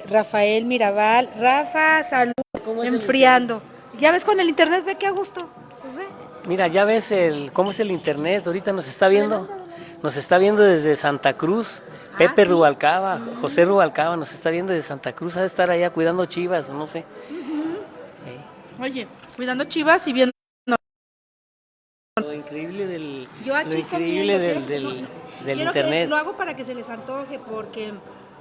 Rafael Mirabal. Rafa, salud. ¿Cómo es Enfriando. Ya ves con el internet, ve que a gusto. Pues ve. Mira, ya ves cómo es el internet. Ahorita nos está viendo desde Santa Cruz. Pepe ¿sí? Rubalcaba, José Rubalcaba nos está viendo desde Santa Cruz. Ha de estar allá cuidando chivas, no sé. Oye, cuidando chivas y viendo. Lo increíble del, Yo aquí lo increíble comiendo, del quiero internet. lo hago para que se les antoje, porque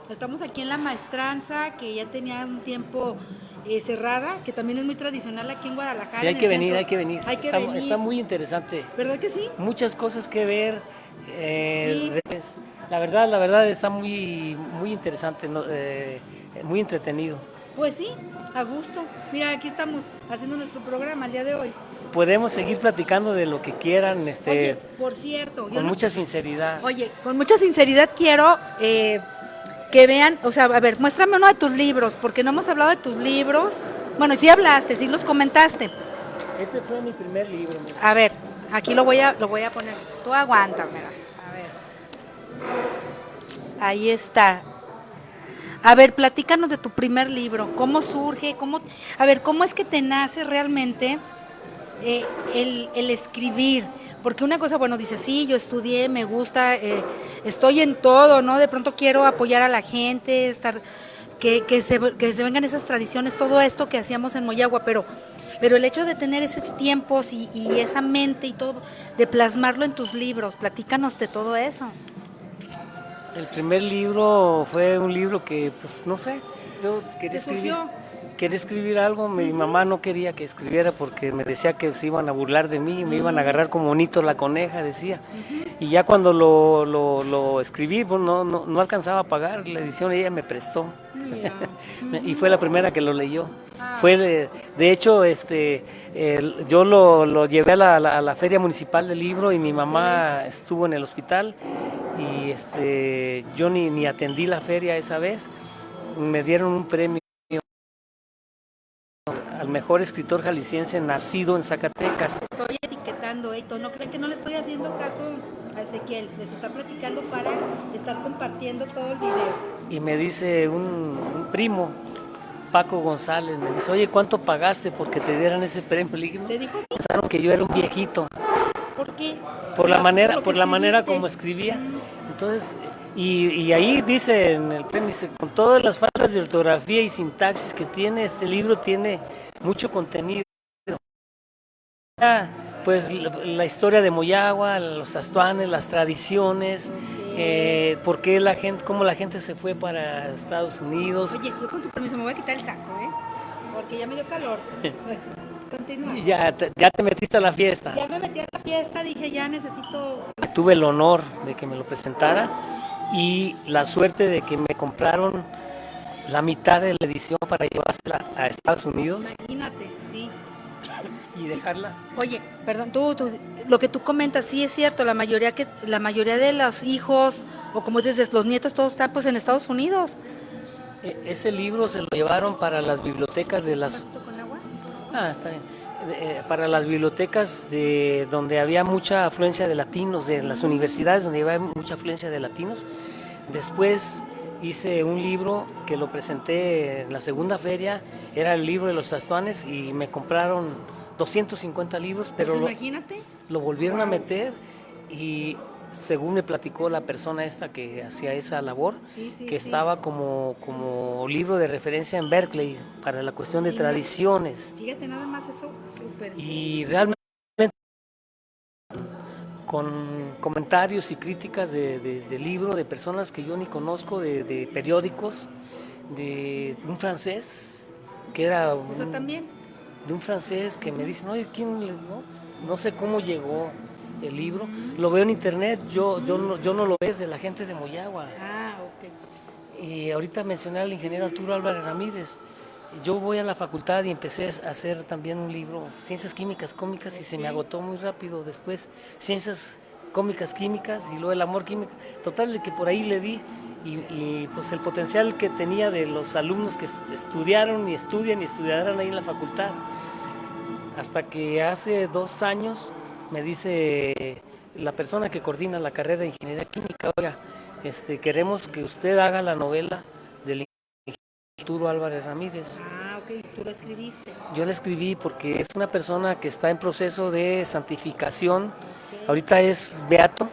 estamos aquí en La Maestranza, que ya tenía un tiempo cerrada, que también es muy tradicional aquí en Guadalajara. Sí, hay en que el venir, centro. hay que venir. Hay que Está, venir. está muy interesante. ¿Verdad que sí? Muchas cosas que ver. Sí. La verdad está muy interesante, ¿no? Muy entretenido. Pues sí, a gusto. Mira, aquí estamos haciendo nuestro programa el día de hoy. Podemos seguir platicando de lo que quieran, Oye, por cierto, con mucha sinceridad. Oye, con mucha sinceridad quiero que vean, o sea, a ver, muéstrame uno de tus libros, porque no hemos hablado de tus libros. Bueno, sí hablaste, sí los comentaste. Este fue mi primer libro. Mira. A ver, aquí lo voy a poner. Tú aguanta, mira. A ver. Ahí está. A ver, platícanos de tu primer libro. ¿Cómo surge? A ver, ¿cómo es que te nace realmente el escribir? Porque una cosa, bueno, dice, sí, yo estudié, me gusta, estoy en todo, ¿no? De pronto quiero apoyar a la gente, que se vengan esas tradiciones, todo esto que hacíamos en Moyagua, pero el hecho de tener esos tiempos y esa mente y todo, de plasmarlo en tus libros, platícanos de todo eso. El primer libro fue un libro que, pues, no sé, yo quería escribir algo, mi mamá no quería que escribiera porque me decía que se iban a burlar de mí, me iban a agarrar como bonito la coneja, decía. Y ya cuando lo escribí, pues, no alcanzaba a pagar la edición, ella me prestó. Y fue la primera que lo leyó. De hecho, yo lo llevé a la Feria Municipal del Libro y mi mamá estuvo en el hospital y yo ni atendí la feria esa vez. Me dieron un premio al mejor escritor jalisciense nacido en Zacatecas. Estoy etiquetando, Héctor, no creen que no le estoy haciendo caso a Ezequiel, les está platicando para estar compartiendo todo el video. Y me dice un primo, Paco González, me dice, oye, ¿cuánto pagaste porque te dieran ese premio? Le dije, ¿Te dijo así? pensaron que yo era un viejito. ¿Por qué? Por la manera escribiste. como escribía. Entonces, y ahí dice en el premio, dice, con todas las faltas de ortografía y sintaxis que tiene, este libro tiene mucho contenido. Pues la historia de Moyagua, los astuanes, las tradiciones, por qué cómo la gente se fue para Estados Unidos. Oye, con su permiso me voy a quitar el saco, porque ya me dio calor. Continúa. Ya te metiste a la fiesta. Ya me metí a la fiesta, dije, ya necesito... Tuve el honor de que me lo presentara y la suerte de que me compraron la mitad de la edición para llevársela a Estados Unidos. Imagínate, sí. Y dejarla. Oye, perdón, lo que tú comentas, sí es cierto, la mayoría de los hijos, o como dices, los nietos, todos están pues en Estados Unidos. Ese libro se lo llevaron para las bibliotecas de las... ¿Con agua? Está bien. Para las bibliotecas de donde había mucha afluencia de latinos, de las universidades donde había mucha afluencia de latinos. Después hice un libro que lo presenté en la segunda feria, era el libro de los astuanes y me compraron 250 libros, pero pues imagínate. Lo volvieron a meter y según me platicó la persona esta que hacía esa labor, que estaba como libro de referencia en Berkeley para la cuestión de tradiciones. Fíjate nada más eso. Super. Y realmente con comentarios y críticas de libro de personas que yo ni conozco, de periódicos, de un francés que era también de un francés que me dicen, oye, no sé cómo llegó el libro, lo veo en internet, yo no lo veo, es de la gente de Moyagua. Ok. Y ahorita mencioné al ingeniero Arturo Álvarez Ramírez, yo voy a la facultad y empecé a hacer también un libro, Ciencias Químicas Cómicas, y se me agotó muy rápido. Después, Ciencias Cómicas Químicas y luego el amor químico. Total, de que por ahí le di y pues el potencial que tenía de los alumnos que estudiaron y estudian y estudiarán ahí en la facultad. Hasta que hace 2 años me dice la persona que coordina la carrera de Ingeniería Química, oiga, queremos que usted haga la novela del Arturo Álvarez Ramírez. Ah, ok, tú lo escribiste. Yo la escribí porque es una persona que está en proceso de santificación. Ahorita es beato.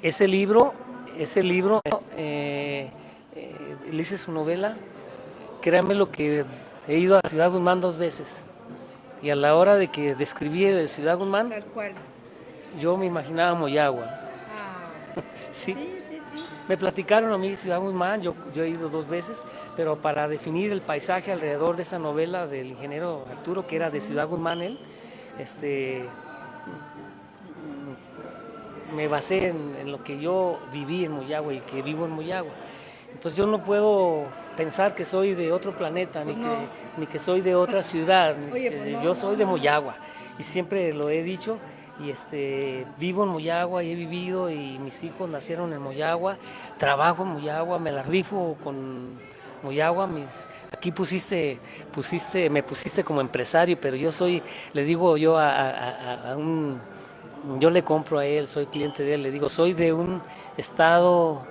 Ese libro, le hice su novela. Créanme lo que he ido a Ciudad Guzmán 2 veces. Y a la hora de que describí Ciudad Guzmán, Tal cual. yo me imaginaba Moyagua. Ah, Sí. sí. Me platicaron a mí Ciudad Guzmán, yo he ido 2 veces, pero para definir el paisaje alrededor de esta novela del ingeniero Arturo, que era de Ciudad Guzmán él, me basé en lo que yo viví en Moyagua y que vivo en Moyagua. Entonces yo no puedo pensar que soy de otro planeta, ni que soy de otra ciudad. Oye, pues no, yo soy de Moyagua y siempre lo he dicho. Y vivo en Moyagua y he vivido, y mis hijos nacieron en Moyagua, trabajo en Moyagua, me la rifo con Moyagua. Aquí me pusiste como empresario, pero yo le digo yo yo le compro a él, soy cliente de él, le digo, soy de un estado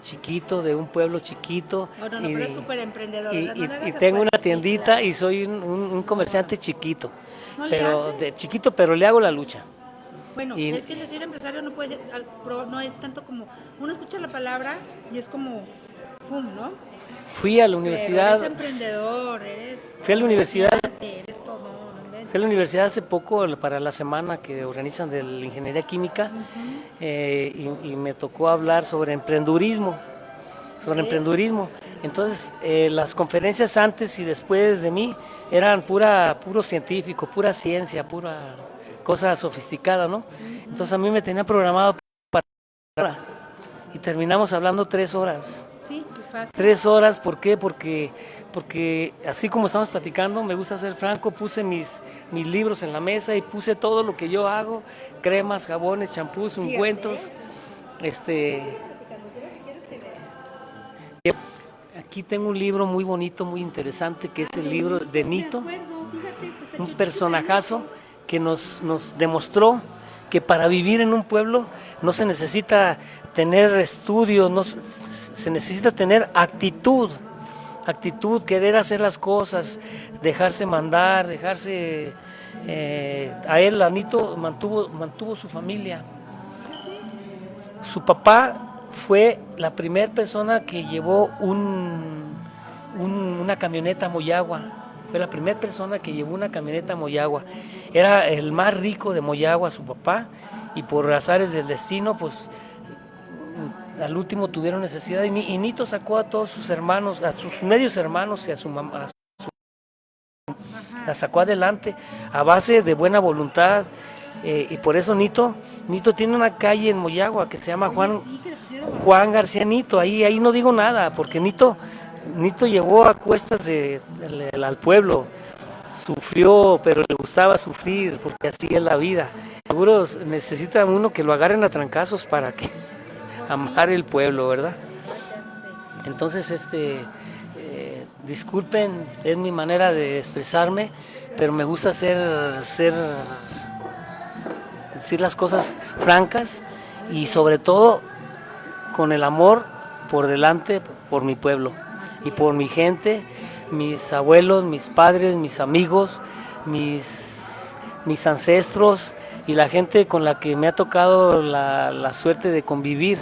chiquito, de un pueblo chiquito. No, pero es súper emprendedor. Y tengo una tiendita y soy un comerciante chiquito, ¿No le pero hace? de chiquito, pero le hago la lucha. Bueno, es que decir empresario no puede ser, no es tanto como, uno escucha la palabra y es como, ¡fum!, ¿no? Fui a la Pero universidad. eres emprendedor, Fui a la universidad. Eres todo, no inventes. Fui a la universidad hace poco para la semana que organizan de la Ingeniería Química, y me tocó hablar sobre emprendurismo. Entonces, las conferencias antes y después de mí eran puro científico, pura ciencia, pura cosa sofisticada, ¿no? Entonces a mí me tenía programado para... Y terminamos hablando 3 horas. Sí, fácil. 3 horas, ¿por qué? Porque así como estamos platicando, me gusta ser franco, puse mis libros en la mesa y puse todo lo que yo hago, cremas, jabones, champús, ungüentos. Aquí tengo un libro muy bonito, muy interesante, que es el libro de Nito, un personajazo que nos demostró que para vivir en un pueblo no se necesita tener estudios, se necesita tener actitud, querer hacer las cosas, dejarse mandar, a Nito mantuvo su familia. Su papá fue la primera persona que llevó una camioneta a Moyagua. Fue la primera persona que llevó una camioneta a Moyagua. Era el más rico de Moyagua, su papá, y por azares del destino, pues al último tuvieron necesidad. Y Nito sacó a todos sus hermanos, a sus medios hermanos y a su mamá, la sacó adelante a base de buena voluntad. Y por eso Nito tiene una calle en Moyagua que se llama Juan García Nito. Ahí no digo nada, porque Nito llevó a cuestas al pueblo, sufrió, pero le gustaba sufrir, porque así es la vida. Seguro necesita uno que lo agarren a trancazos para que amar el pueblo, ¿verdad? Entonces, disculpen, es mi manera de expresarme, pero me gusta decir las cosas francas y sobre todo con el amor por delante, por mi pueblo y por mi gente, mis abuelos, mis padres, mis amigos, mis ancestros y la gente con la que me ha tocado la suerte de convivir.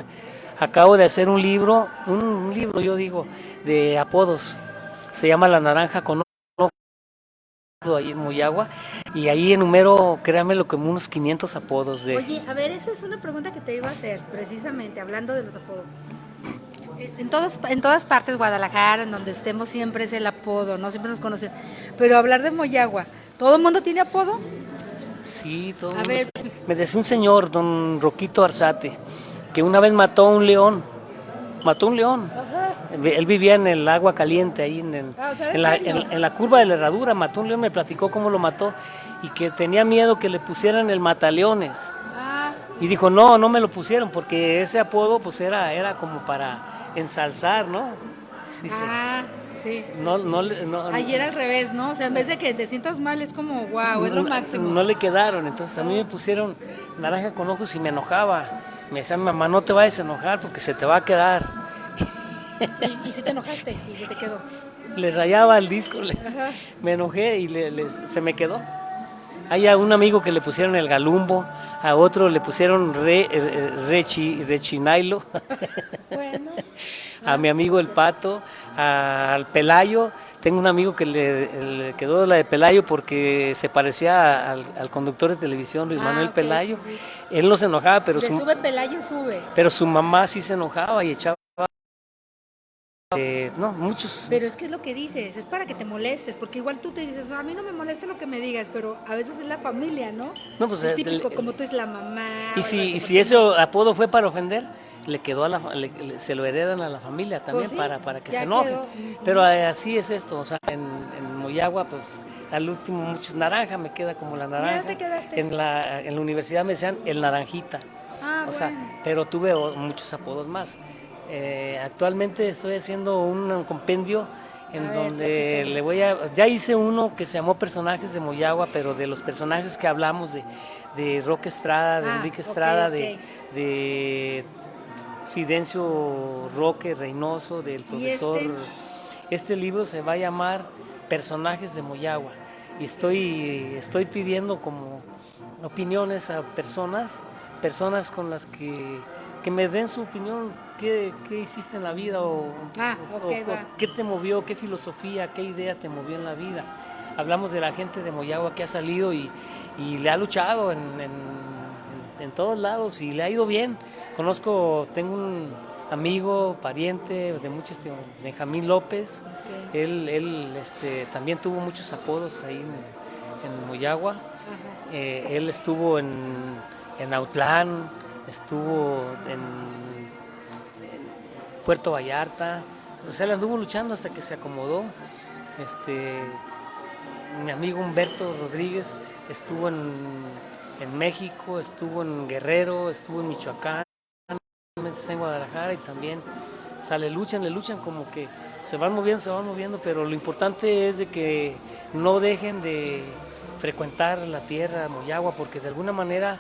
Acabo de hacer un libro, yo digo, de apodos. Se llama La Naranja con Ojo, ahí en Moyagua, y ahí enumero, créanme, como unos 500 apodos. Oye, a ver, esa es una pregunta que te iba a hacer, precisamente, hablando de los apodos. En todas partes, Guadalajara, en donde estemos, siempre es el apodo, ¿no? Siempre nos conocen. Pero hablar de Moyagua, ¿todo el mundo tiene apodo? Sí, todo. A ver. Me decía un señor, don Roquito Arzate, que una vez mató a un león. Mató un león. Ajá. Él vivía en el agua caliente, ahí O sea, ¿en en la, serio? en la curva de la herradura. Mató un león, me platicó cómo lo mató y que tenía miedo que le pusieran el mataleones. Ah, Y dijo, no, no me lo pusieron porque ese apodo pues era como para ensalzar, ¿no? Dice, sí. no, no, Ayer al revés, ¿no? O sea, en vez de que te sientas mal, es como, wow, es lo máximo. no le quedaron. Entonces a mí me pusieron naranja con ojos y me enojaba. Me decía, mamá, no te vayas a enojar porque se te va a quedar. Y si te enojaste y se te quedó. Le rayaba el disco, Ajá. me enojé y se me quedó. Hay a un amigo que le pusieron el galumbo, a otro le pusieron rechinailo, Bueno. a mi amigo el pato, al Pelayo. Tengo un amigo que le quedó la de Pelayo porque se parecía al conductor de televisión Luis Manuel Ok, Pelayo. sí. Él no se enojaba, De sube Pelayo, sube. pero su mamá sí se enojaba y echaba. No, muchos. Pero es que es lo que dices, es para que te molestes, porque igual tú te dices, a mí no me molesta lo que me digas, pero a veces es la familia, ¿no? No, pues, es típico, como tú es la mamá. Y o si, como si tú- ese apodo fue para ofender, le quedó se lo heredan a la familia también Pues sí, para que ya se enoje. quedó. Pero así es esto, o sea, en Moyagua, pues al último muchos naranja, me queda como la naranja. te quedaste. En la universidad me decían el naranjita. Ah, O sea, bueno. pero tuve muchos apodos más. Actualmente estoy haciendo un compendio en A ver, donde platícanos. ya hice uno que se llamó Personajes de Moyagua, pero de los personajes que hablamos de Roque Estrada, de Enrique ok, Estrada, ok. de Fidencio Roque Reynoso, del profesor. Este libro se va a llamar Personajes de Moyagua y estoy pidiendo como opiniones a personas con las que me den su opinión, qué hiciste en la vida o va. qué te movió, qué filosofía, qué idea te movió en la vida. Hablamos de la gente de Moyagua que ha salido y le ha luchado en todos lados y le ha ido bien. Tengo un amigo, pariente de muchos, Benjamín López. Ok. Él también tuvo muchos apodos ahí en Moyagua. Ajá. Él estuvo en Autlán, estuvo en Puerto Vallarta. O sea, él anduvo luchando hasta que se acomodó. Mi amigo Humberto Rodríguez estuvo en México, estuvo en Guerrero, estuvo en Michoacán, en Guadalajara y también, o sea, le luchan como que se van moviendo, pero lo importante es de que no dejen de frecuentar la tierra, Moyagua, porque de alguna manera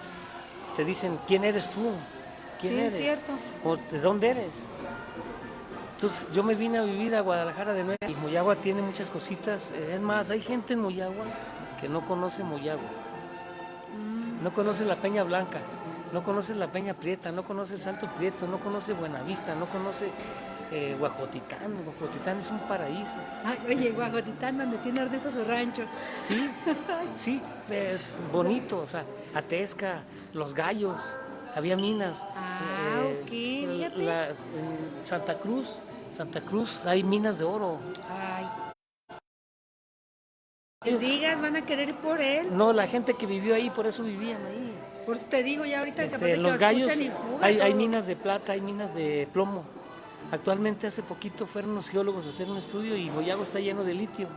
te dicen, ¿quién eres tú? ¿Quién Sí, eres? es cierto. ¿O de dónde eres? Entonces yo me vine a vivir a Guadalajara de nuevo y Moyagua tiene muchas cositas. Es más, hay gente en Moyagua que no conoce Moyagua. No conoce la Peña Blanca, no conoce la Peña Prieta, no conoce el Salto Prieto, no conoce Buenavista, no conoce Guajotitán. Guajotitán es un paraíso. Ay, oye, Guajotitán, donde tiene Ernesto su rancho. Sí, sí, bonito, o sea, Atezca, Los Gallos, había minas. Ok, fíjate. En Santa Cruz hay minas de oro. Ay. Les digas, van a querer ir por él. No, la gente que vivió ahí, por eso vivían ahí. Por eso te digo, ya ahorita capaz de que Los lo Gallos, escuchan y fuga hay todo. minas de plata, hay minas de plomo. Actualmente hace poquito fueron unos geólogos a hacer un estudio y Moyagua está lleno de litio.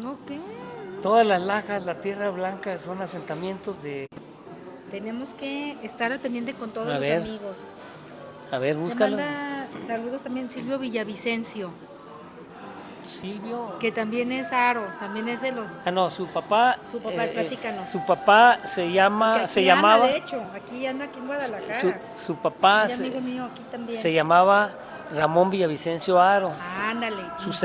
Ok. Todas las lajas, la tierra blanca son asentamientos de... Tenemos que estar al pendiente con todos A los ver, amigos. A ver, Me búscalo. manda saludos también Silvio Villavicencio, Silvio. que también es aro, también es de los... No, su papá. Su papá, platícanos. Su papá se que aquí llamaba. anda, de hecho, aquí anda aquí en Guadalajara. Su papá Y amigo mío aquí también. se llamaba Ramón Villavicencio Aro. Ándale. Sus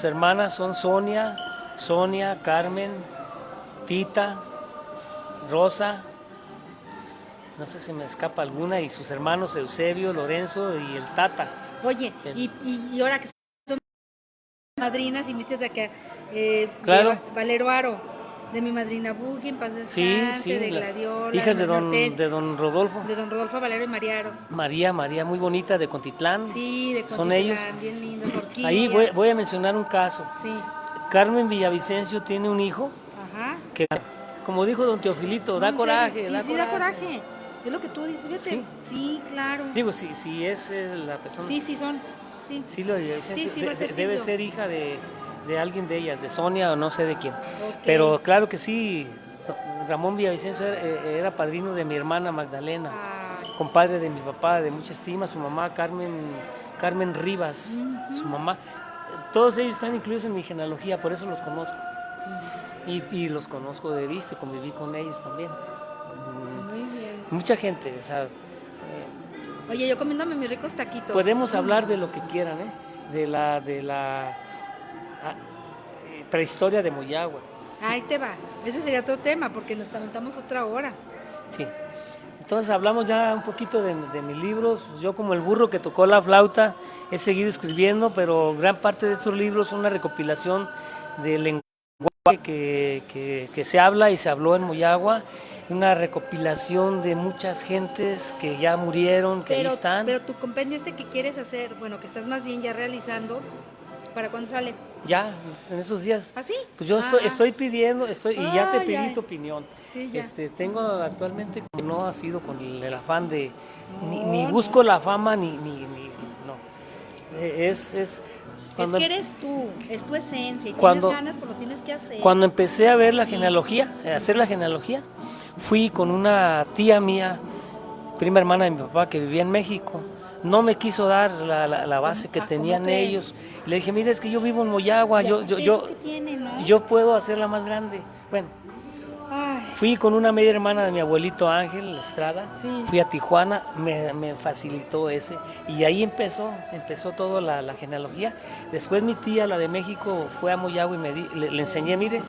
hermanas son Sonia, Carmen, Tita, Rosa, no sé si me escapa alguna, y sus hermanos Eusebio, Lorenzo y el Tata. Oye, y ahora que son madrinas y viste de acá, Claro. de Valero Aro, de mi madrina Bugi, en paz descanse, de Gladiola, hijas de don Rodolfo. De don Rodolfo Valero y María Aro. María, muy bonita, de Contitlán. Sí, de Contitlán, Son ellos. bien lindos, Orquídea. Ahí voy a mencionar un caso. Sí. Carmen Villavicencio tiene un hijo Ajá. que como dijo don Teofilito, da No, en coraje, serio. Sí, sí, da coraje. Es lo que tú dices, fíjate. Sí. Sí, claro. Digo, si es la persona. Sí, sí son. Sí. Sí, lo debe Sí, sí, va a ser debe Silvio. ser hija de alguien de ellas, de Sonia o no sé de quién. Ok. Pero claro que sí, Ramón Villavicencio era padrino de mi hermana Magdalena, Ay, compadre de mi papá, de mucha estima, su mamá Carmen Rivas, su mamá. Todos ellos están incluidos en mi genealogía, por eso los conozco. Y los conozco de vista, conviví con ellos también. muy bien. Mucha gente, o sea, Oye, yo comiéndome mis ricos taquitos. podemos hablar de lo que quieran, ¿eh? De la prehistoria de Moyagua. Ahí te va. Ese sería otro tema porque nos aventamos otra hora. Sí. Entonces hablamos ya un poquito de mis libros. Yo como el burro que tocó la flauta he seguido escribiendo, pero gran parte de esos libros son una recopilación del lenguaje que se habla y se habló en Moyagua, una recopilación de muchas gentes que ya murieron, que ahí están. Pero tu compendio que quieres hacer, bueno, que estás más bien ya realizando, ¿para cuándo sale? Ya, en esos días. ¿Ah, sí? Pues yo estoy pidiendo, y ya te pedí Ay. tu opinión. Sí, ya. Tengo actualmente, no ha sido con el afán de, No, ni no. busco la fama, no. Es cuando, es que eres tú, es tu esencia y cuando- tienes ganas, pues lo tienes que hacer. cuando empecé a ver la Sí. genealogía, a hacer la genealogía, fui con una tía mía, prima hermana de mi papá, que vivía en México. No me quiso dar la base que ¿Cómo tenían crees? ellos. Le dije, mira, es que yo vivo en Moyagua, Ya, yo eso que tiene, ¿no? puedo hacerla más grande. Bueno, Ay, fui con una media hermana de mi abuelito Ángel Estrada, Sí. fui a Tijuana, me facilitó ese, y ahí empezó toda la genealogía. Después mi tía, la de México, fue a Moyagua y le enseñé, mire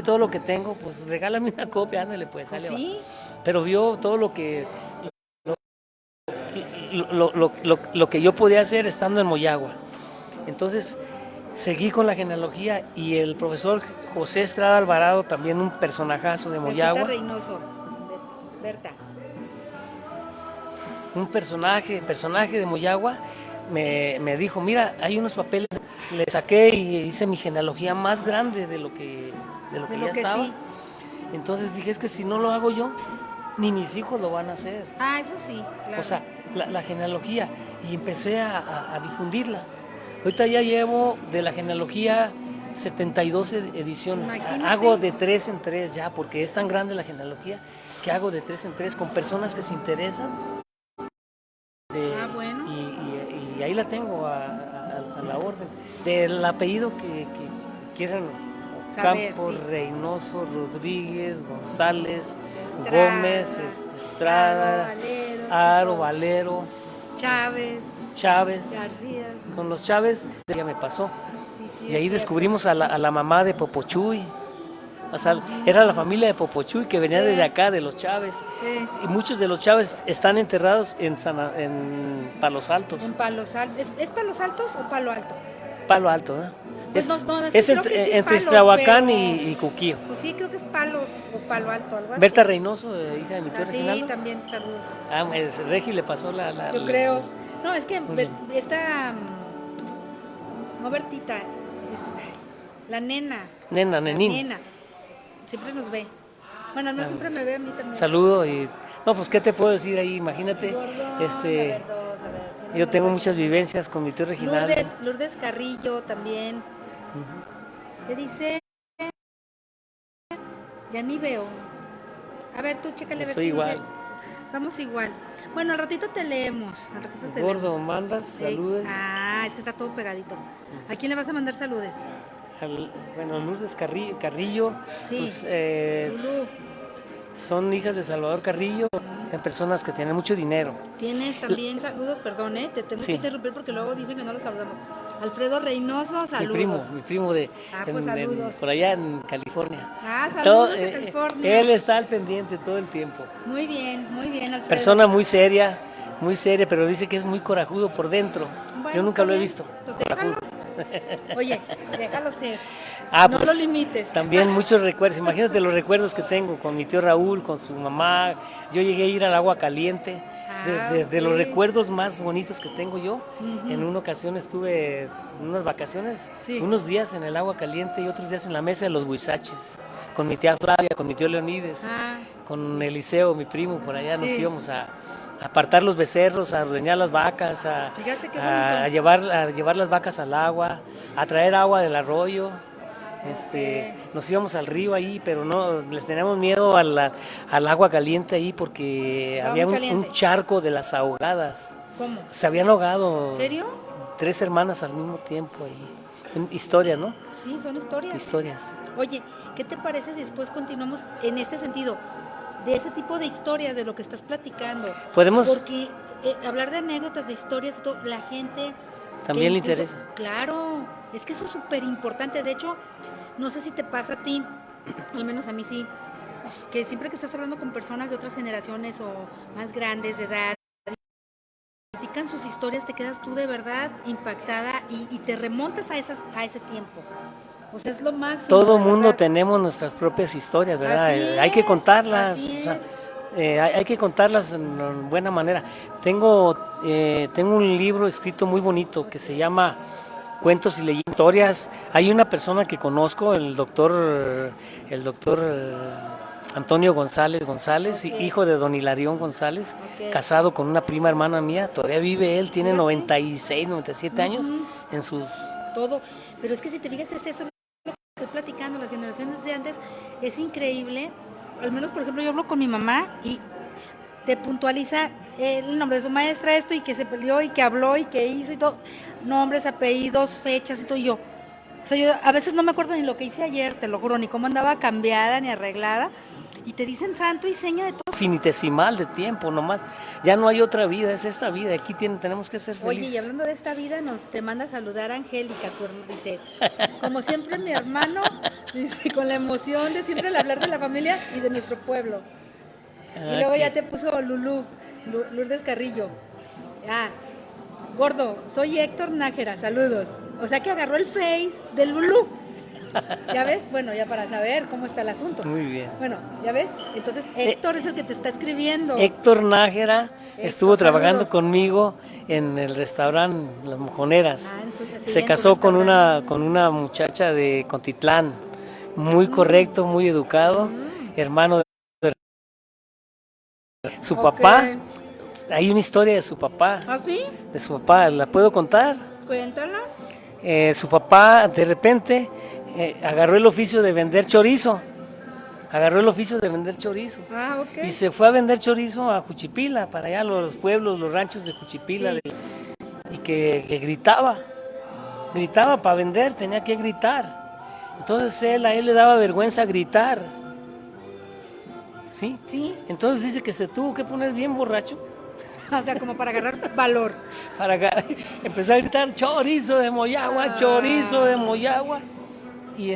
todo lo que tengo, pues regálame una copia, ándale, pues, pues sale, va. sí. Pero vio todo lo que yo podía hacer estando en Moyagua. Entonces seguí con la genealogía y el profesor José Estrada Alvarado, también un personajazo de Bertita Moyagua, Reynoso. Berta. un personaje de Moyagua, me dijo, mira, hay unos papeles, le saqué y hice mi genealogía más grande de lo que ya estaba. sí. Entonces dije, es que si no lo hago yo, ni mis hijos lo van a hacer. Ah, eso sí, claro. O sea, la genealogía, y empecé a difundirla. Ahorita ya llevo de la genealogía 72 ediciones. Imagínate. Hago de 3 en 3 ya, porque es tan grande la genealogía que hago de 3 en 3 con personas que se interesan. Bueno. Y ahí la tengo a la orden. Del apellido que quieran. Saber, Campos, sí. Reynoso, Rodríguez, González, Estrada, Gómez, Estrada, Aro, Valero, Chávez, Chávez. García. Con los Chávez ya me pasó. Sí, sí, Y ahí es descubrimos a la mamá de Popochuy. O sea, era la familia de Popochuy que venía Sí. desde acá, de los Chávez. Sí. Y muchos de los Chávez están enterrados en Palos Altos. En Palos Altos. ¿Es Palos Altos o Palo Alto? Palo Alto, ¿no? Pues es no, es que es creo que sí es entre Palos, Iztahuacán pero- y Cuquío. Pues sí, creo que es Palos o Palo Alto, algo así. Berta Reynoso, hija de mi tío Ah, sí, Reginaldo. también, saludos. El Regi le pasó Yo creo. No, es que Muy bien. esta. No, Bertita. La nena. Nena, nenín. La nena. Siempre nos ve. Bueno, no siempre me ve a mí también. Saludo y... No, pues, ¿qué te puedo decir ahí? Imagínate, yo tengo muchas vivencias con mi tío Reginaldo. Lourdes Carrillo también. ¿Qué dice? Ya ni veo. A ver, tú chécale a ver Estoy si igual. dice. Estamos igual. Bueno, al ratito te leemos. Al ratito te leemos. Gordo, mandas Sí. saludes. Ah, es que está todo pegadito. ¿A quién le vas a mandar saludes? Bueno, Lourdes Carrillo, Sí. pues, Lulú, son hijas de Salvador Carrillo, personas que tienen mucho dinero. tienes también saludos, perdón, te tengo Sí. que interrumpir porque luego dicen que no los saludamos. Alfredo Reynoso, saludos. Mi primo de pues, saludos. por allá en California. Ah, saludos Todo, a California. él está al pendiente todo el tiempo. Muy bien, Alfredo. Persona muy seria, pero dice que es muy corajudo por dentro. Bueno, Yo nunca está lo he bien. visto. Pues déjalo. Oye, déjalo ser. No Pues, lo limites. También muchos recuerdos. Imagínate los recuerdos que tengo con mi tío Raúl, con su mamá. Yo llegué a ir al agua caliente. De los ok. recuerdos más bonitos que tengo yo. En una ocasión estuve en unas vacaciones, Sí. unos días en el agua caliente y otros días en la mesa de los huizaches. con mi tía Flavia, con mi tío Leonides, Ah, con Eliseo, mi primo, por allá nos Sí. íbamos a apartar los becerros, a ordeñar las vacas, Fíjate qué a bonito. llevar las vacas al agua, a traer agua del arroyo. Nos íbamos al río ahí, pero no, les teníamos miedo al agua caliente ahí porque Estaba había muy un caliente. charco de las ahogadas. ¿Cómo? Se habían ahogado ¿En serio? 3 hermanas al mismo tiempo ahí. Historias, ¿no? Sí, son historias. Historias. Oye, ¿qué te parece si después continuamos en este sentido? De ese tipo de historias, de lo que estás platicando. Podemos- Porque hablar de anécdotas, de historias, la gente... También le incluso- interesa. Claro, es que eso es súper importante. De hecho, no sé si te pasa a ti, al menos a mí sí, que siempre que estás hablando con personas de otras generaciones o más grandes de edad, platican sus historias, te quedas tú de verdad impactada y te remontas a ese tiempo. O sea, es lo máximo. Todo de mundo verdad. tenemos nuestras propias historias, ¿verdad? Así Hay que es, contarlas, así o sea, es. hay que contarlas en buena manera. Tengo un libro escrito muy bonito que se llama Cuentos y leyendas, historias. Hay una persona que conozco, el doctor Antonio González, Ok. hijo de don Hilarión González, Ok. casado con una prima hermana mía, todavía vive él, tiene Fíjate. 96, 97 años en sus... Todo. Pero es que si te fijas, es eso lo que estoy platicando, las generaciones de antes, es increíble. Al menos, por ejemplo, yo hablo con mi mamá y te puntualiza el nombre de su maestra, esto, y que se peleó, y que habló, y que hizo, y todo. Nombres, apellidos, fechas, y todo. Y yo, o sea, yo a veces no me acuerdo ni lo que hice ayer, te lo juro, ni cómo andaba cambiada, ni arreglada. Y te dicen santo y seña de todo. Infinitesimal de tiempo nomás, ya no hay otra vida, es esta vida, aquí tenemos que ser Oye, y felices. hablando de esta vida, te manda a saludar a Angélica, dice, como siempre mi hermano, dice, con la emoción de siempre al hablar de la familia y de nuestro pueblo. Y luego ya te puso Lourdes Carrillo. Ah, gordo, soy Héctor Nájera, saludos. O sea que agarró el Face de Lulú. ¿Ya ves? Bueno, ya para saber cómo está el asunto. Muy bien. Bueno, ¿ya ves? Entonces Héctor es el que te está escribiendo. Héctor Nájera estuvo trabajando saludos. conmigo en el restaurante Las Mojoneras. Entonces, sí, Se en tu casó con restaurante. con una muchacha de Contitlán, muy correcto, muy educado, hermano de su Ok. papá. Hay una historia de su papá, ¿Ah, sí? ¿la puedo contar? Cuéntala. Su papá de repente agarró el oficio de vender chorizo. Ah, ok. Y se fue a vender chorizo a Juchipila, para allá los pueblos, los ranchos de Juchipila. Sí. Y que gritaba para vender, tenía que gritar. Entonces a él le daba vergüenza gritar. ¿Sí? Sí. Entonces dice que se tuvo que poner bien borracho O sea, como para agarrar valor. empezó a gritar chorizo de Moyagua, chorizo de Moyagua. Y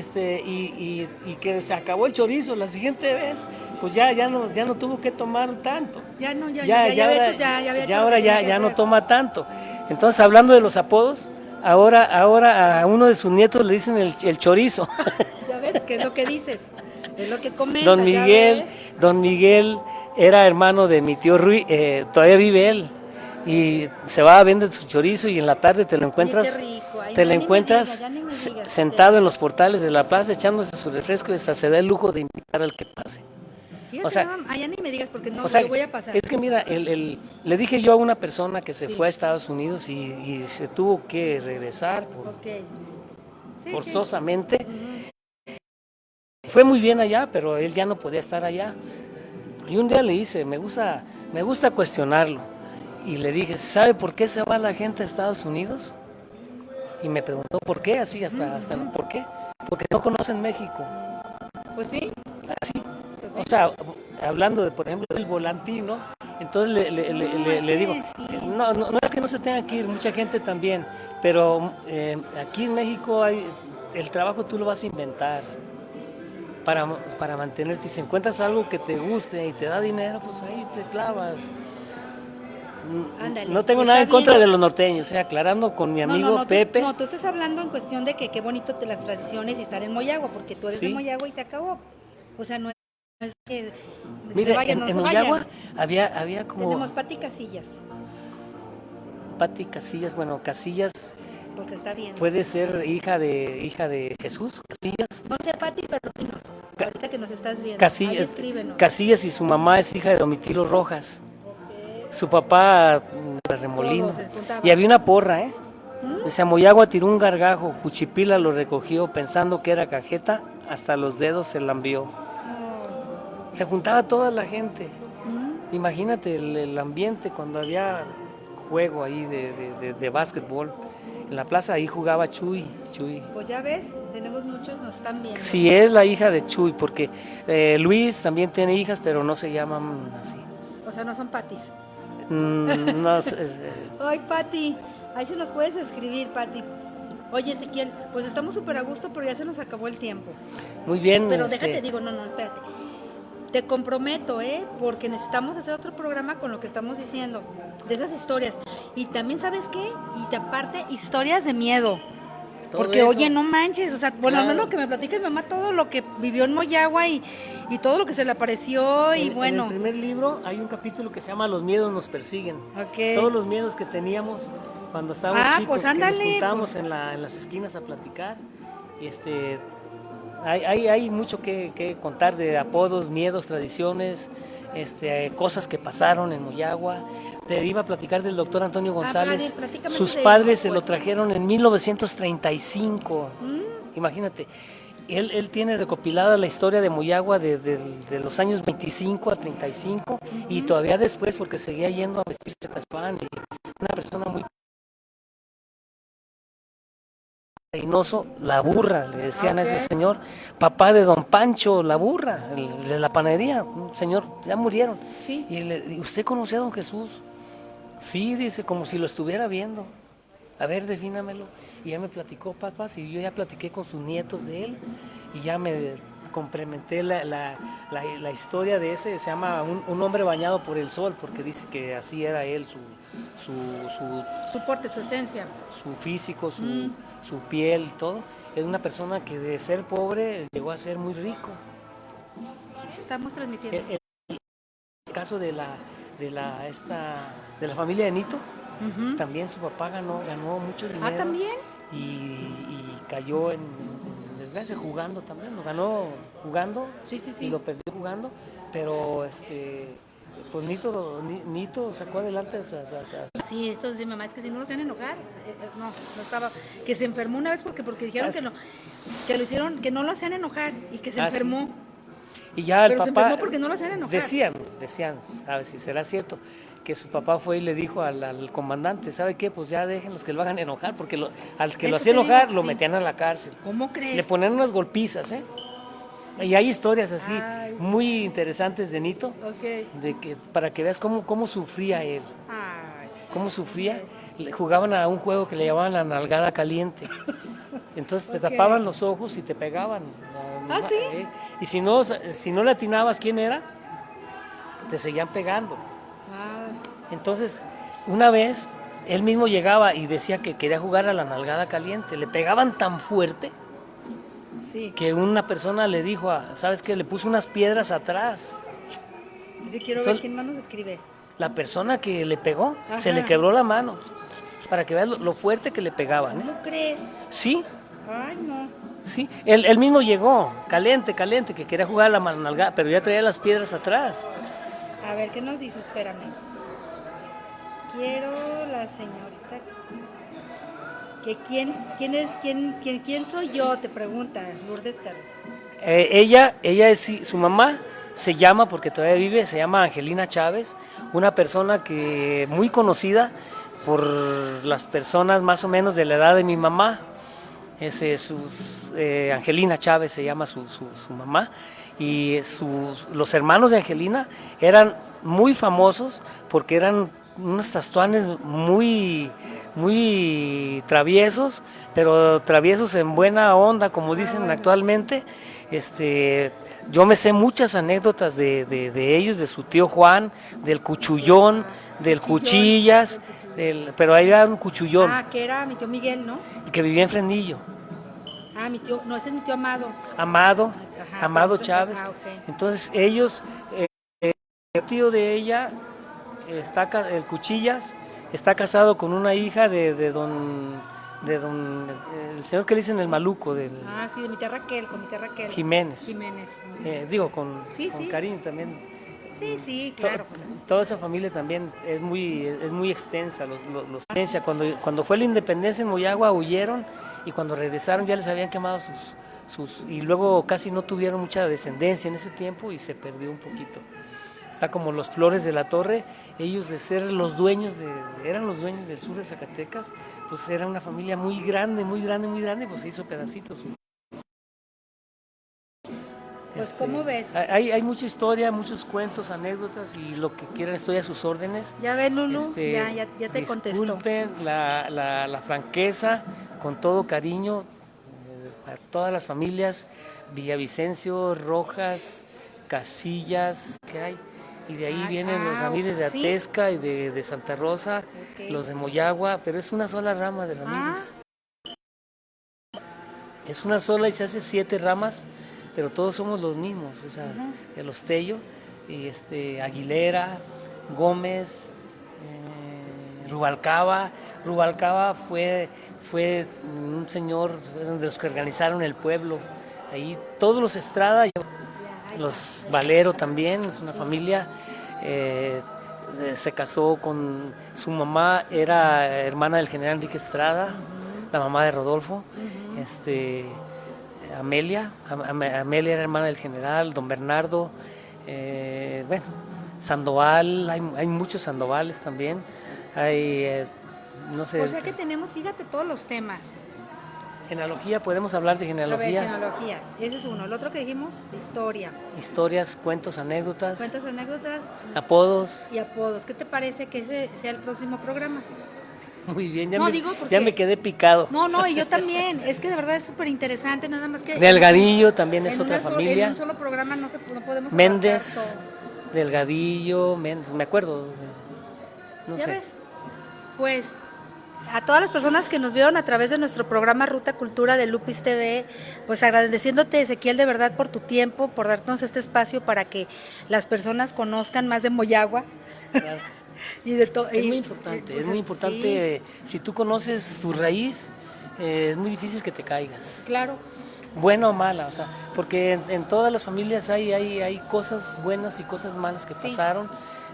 que se acabó el chorizo la siguiente vez, pues ya no tuvo que tomar tanto. Ya no, ya había hecho, ya había hecho lo ahora que tenía que ya no hacer. toma tanto. Entonces, hablando de los apodos, ahora a uno de sus nietos le dicen el chorizo. Ya ves, ¿qué es lo que dices? Es lo que comentas. Don Miguel era hermano de mi tío Ruiz, todavía vive él. Y se va a vender su chorizo y en la tarde te lo encuentras, qué rico. Ay, te no, lo ya ni me encuentras digas, ya ni me digas. sentado en los portales de la plaza echándose su refresco y hasta se da el lujo de invitar al que pase. Fíjate, o sea, no, allá ni me digas porque no, O sea, lo voy a pasar. es que mira, le dije yo a una persona que se Sí. fue a Estados Unidos y se tuvo que regresar Ok. Sí, forzosamente. Fue muy bien allá, pero él ya no podía estar allá. Y un día le hice, me gusta cuestionarlo. Y le dije, ¿sabe por qué se va la gente a Estados Unidos? Y me preguntó, ¿por qué? Así, ¿por qué? Porque no conocen México. Pues sí. Así. Pues sí. O sea, hablando de, por ejemplo, del volantino, entonces es le que digo, sí. no es que no se tenga que ir, mucha gente también, pero aquí en México el trabajo tú lo vas a inventar para mantenerte. Y si encuentras algo que te guste y te da dinero, pues ahí te clavas. Ándale, No tengo está nada en contra bien. de los norteños, o sea, aclarando con mi amigo Pepe. No, tú estás hablando en cuestión de que qué bonito las tradiciones y estar en Moyagua, porque tú eres de Sí. Moyagua y se acabó. O sea, no es que Mire, se vayan, no en se Moyagua vayan. había como Tenemos Pati Casillas. Pati Casillas, bueno, Casillas, Pues te está viendo. Puede ser hija de Jesús Casillas. No sé, Pati, pero dinos, ahorita que nos estás viendo. Ahí Casillas, escríbenos. Casillas y su mamá es hija de Domitilo Rojas. Su papá, Remolino. Todos se juntaban. Y había una porra, ¿eh? Dice, Moyagua tiró un gargajo, Juchipila lo recogió, pensando que era cajeta, hasta los dedos se lambió. Se juntaba toda la gente. Imagínate el ambiente cuando había juego ahí de básquetbol. En la plaza ahí jugaba Chuy. Pues ya ves, tenemos muchos, nos están viendo. Sí, es la hija de Chuy, porque Luis también tiene hijas, pero no se llaman así. O sea, no son Patis. No, Ay, Pati, ahí se nos puedes escribir, Pati. Oye, Ezequiel, pues estamos súper a gusto, pero ya se nos acabó el tiempo. muy bien. Pero déjate, digo, no, espérate. Te comprometo, porque necesitamos hacer otro programa con lo que estamos diciendo, de esas historias. Y también, ¿sabes qué? Y aparte, historias de miedo. Todo Porque, eso. oye, no manches, o sea, bueno, al Claro. menos lo que me platica mi mamá, todo lo que vivió en Moyagua y todo lo que se le apareció y bueno. En el primer libro hay un capítulo que se llama Los miedos nos persiguen. Ok. Todos los miedos que teníamos cuando estábamos chicos, pues que ándale, nos juntábamos pues. en las esquinas a platicar. Y hay mucho que contar de apodos, miedos, tradiciones, cosas que pasaron en Moyagua. Te iba a platicar del doctor Antonio González. platícame Sus de él, padres se pues. lo trajeron en 1935. Imagínate. Él tiene recopilada la historia de Moyagua de los años 25 a 35 y todavía después porque seguía yendo a vestirse de Tasmán. Una persona muy Reynoso, la burra, le decían a ese señor, papá de don Pancho, la burra, de la panadería, un señor, ya murieron. Sí. ¿Y usted conocía a don Jesús? Sí, dice, como si lo estuviera viendo. A ver, defínamelo. Y ya me platicó, papás, y yo ya platiqué con sus nietos de él, y ya me complementé la historia de ese, se llama un hombre bañado por el sol, porque dice que así era él, su Su porte, su esencia. su físico, su piel, todo. Es una persona que de ser pobre llegó a ser muy rico. Estamos transmitiendo. El caso de la familia de Nito, también su papá ganó mucho dinero. Ah, ¿también? Y cayó en desgracia jugando también. Lo ganó jugando Sí. y lo perdió jugando, pero pues Nito sacó adelante Sí, esto dice mi mamá, es que si no lo hacían enojar, no estaba, que se enfermó una vez porque dijeron que lo hicieron, que no lo hacían enojar y que se enfermó. Y ya el Pero se papá enfermó porque no lo hacían enojar. decían, ¿sabes si será cierto? Que su papá fue y le dijo al comandante, ¿sabe qué? Pues ya déjenlos que lo hagan enojar, porque al que lo Eso hacía te enojar digo, lo sí. metían a la cárcel. ¿Cómo crees? Le ponían unas golpizas, ¿eh? Y hay historias así Ay. muy interesantes de Nito, Ok. para que veas cómo sufría él, Ay. cómo sufría. Jugaban a un juego que le llamaban la nalgada caliente. Entonces te tapaban los ojos y te pegaban. ¿Ah, sí? Y si no le atinabas quién era, te seguían pegando. Ay. Entonces, una vez, él mismo llegaba y decía que quería jugar a la nalgada caliente. Le pegaban tan fuerte Sí. que una persona le dijo, ¿sabes qué? Le puso unas piedras atrás. Dice, quiero ver Entonces- quién más nos escribe. La persona que le pegó, se Ajá. le quebró la mano. Para que veas lo fuerte que le pegaban, ¿eh? ¿Cómo crees? Sí, Ay, no. sí. Él mismo llegó, caliente, que quería jugar a la nalgada, pero ya traía las piedras atrás. A ver, ¿qué nos dice? Espérame. Quiero la señorita. Que quién soy yo, te pregunta Lourdes Carrera. Ella su mamá se llama, porque todavía vive, se llama Angelina Chávez, una persona que muy conocida por las personas más o menos de la edad de mi mamá. Angelina Chávez se llama su mamá, y los hermanos de Angelina eran muy famosos porque eran unos tastuanes muy traviesos, pero traviesos en buena onda, como dicen actualmente. Yo me sé muchas anécdotas de ellos, de su tío Juan, del Cuchullón, del Cuchillas, pero ahí era un Cuchullón, Ah, que era mi tío Miguel, ¿no? que vivía en Frenillo. Ah, mi tío, no, ese es mi tío Amado. Amado Ajá, pero- Chávez. ah, ok. Entonces ellos, el tío de ella, el Cuchillas, está casado con una hija de de el señor que le dicen el Maluco, del Ah, sí, de mi tía Raquel, con mi tía Raquel. Jiménez. Jiménez. Digo, con, Sí, con sí. cariño también. Sí, sí, claro. Pues, Toda esa familia también es muy extensa. Cuando fue la independencia en Moyagua huyeron y cuando regresaron ya les habían quemado y luego casi no tuvieron mucha descendencia en ese tiempo y se perdió un poquito. Está como los Flores de la Torre, ellos de ser eran los dueños del sur de Zacatecas, pues era una familia muy grande, muy grande, muy grande, pues se hizo pedacitos. pues ¿cómo ves? Hay mucha historia, muchos cuentos, anécdotas y lo que quieran estoy a sus órdenes. Ya ves, Lulu, ya te contestó. Disculpen la franqueza, con todo cariño, a todas las familias, Villavicencio, Rojas, Casillas, que hay. Y de ahí vienen los Ramírez de ¿sí? Atezca y de Santa Rosa, los de Moyagua, pero es una sola rama de Ramírez. Es una sola y se hace 7 ramas, pero todos somos los mismos, o sea, el Ostello, y Aguilera, Gómez, Rubalcaba. Rubalcaba fue un señor de los que organizaron el pueblo. Ahí todos los Estrada, los Valero también, es una familia. Se casó con su mamá, era hermana del general Enrique Estrada, la mamá de Rodolfo. Amelia era hermana del general, don Bernardo, bueno, Sandoval, hay muchos Sandovales también, hay, no sé. O sea que tenemos, fíjate, todos los temas. Genealogía, podemos hablar de genealogías. A ver, genealogías, ese es uno. El otro que dijimos, historia. Historias, cuentos, anécdotas. Cuentos, anécdotas. Apodos. Y apodos. ¿Qué te parece que ese sea el próximo programa? Muy bien, porque... ya me quedé picado. No, y yo también. Es que de verdad es súper interesante, nada más que... Delgadillo también es otra familia. En un solo programa no podemos... Méndez, Delgadillo, Méndez, me acuerdo. No ¿Ya sé. ves? Pues a todas las personas que nos vieron a través de nuestro programa Ruta Cultura de Lupis TV, pues agradeciéndote, Ezequiel, de verdad por tu tiempo, por darnos este espacio para que las personas conozcan más de Moyagua. Claro. Es muy importante, sí. Si tú conoces tu raíz, es muy difícil que te caigas. Claro. Buena o mala, o sea, porque en todas las familias hay cosas buenas y cosas malas que pasaron.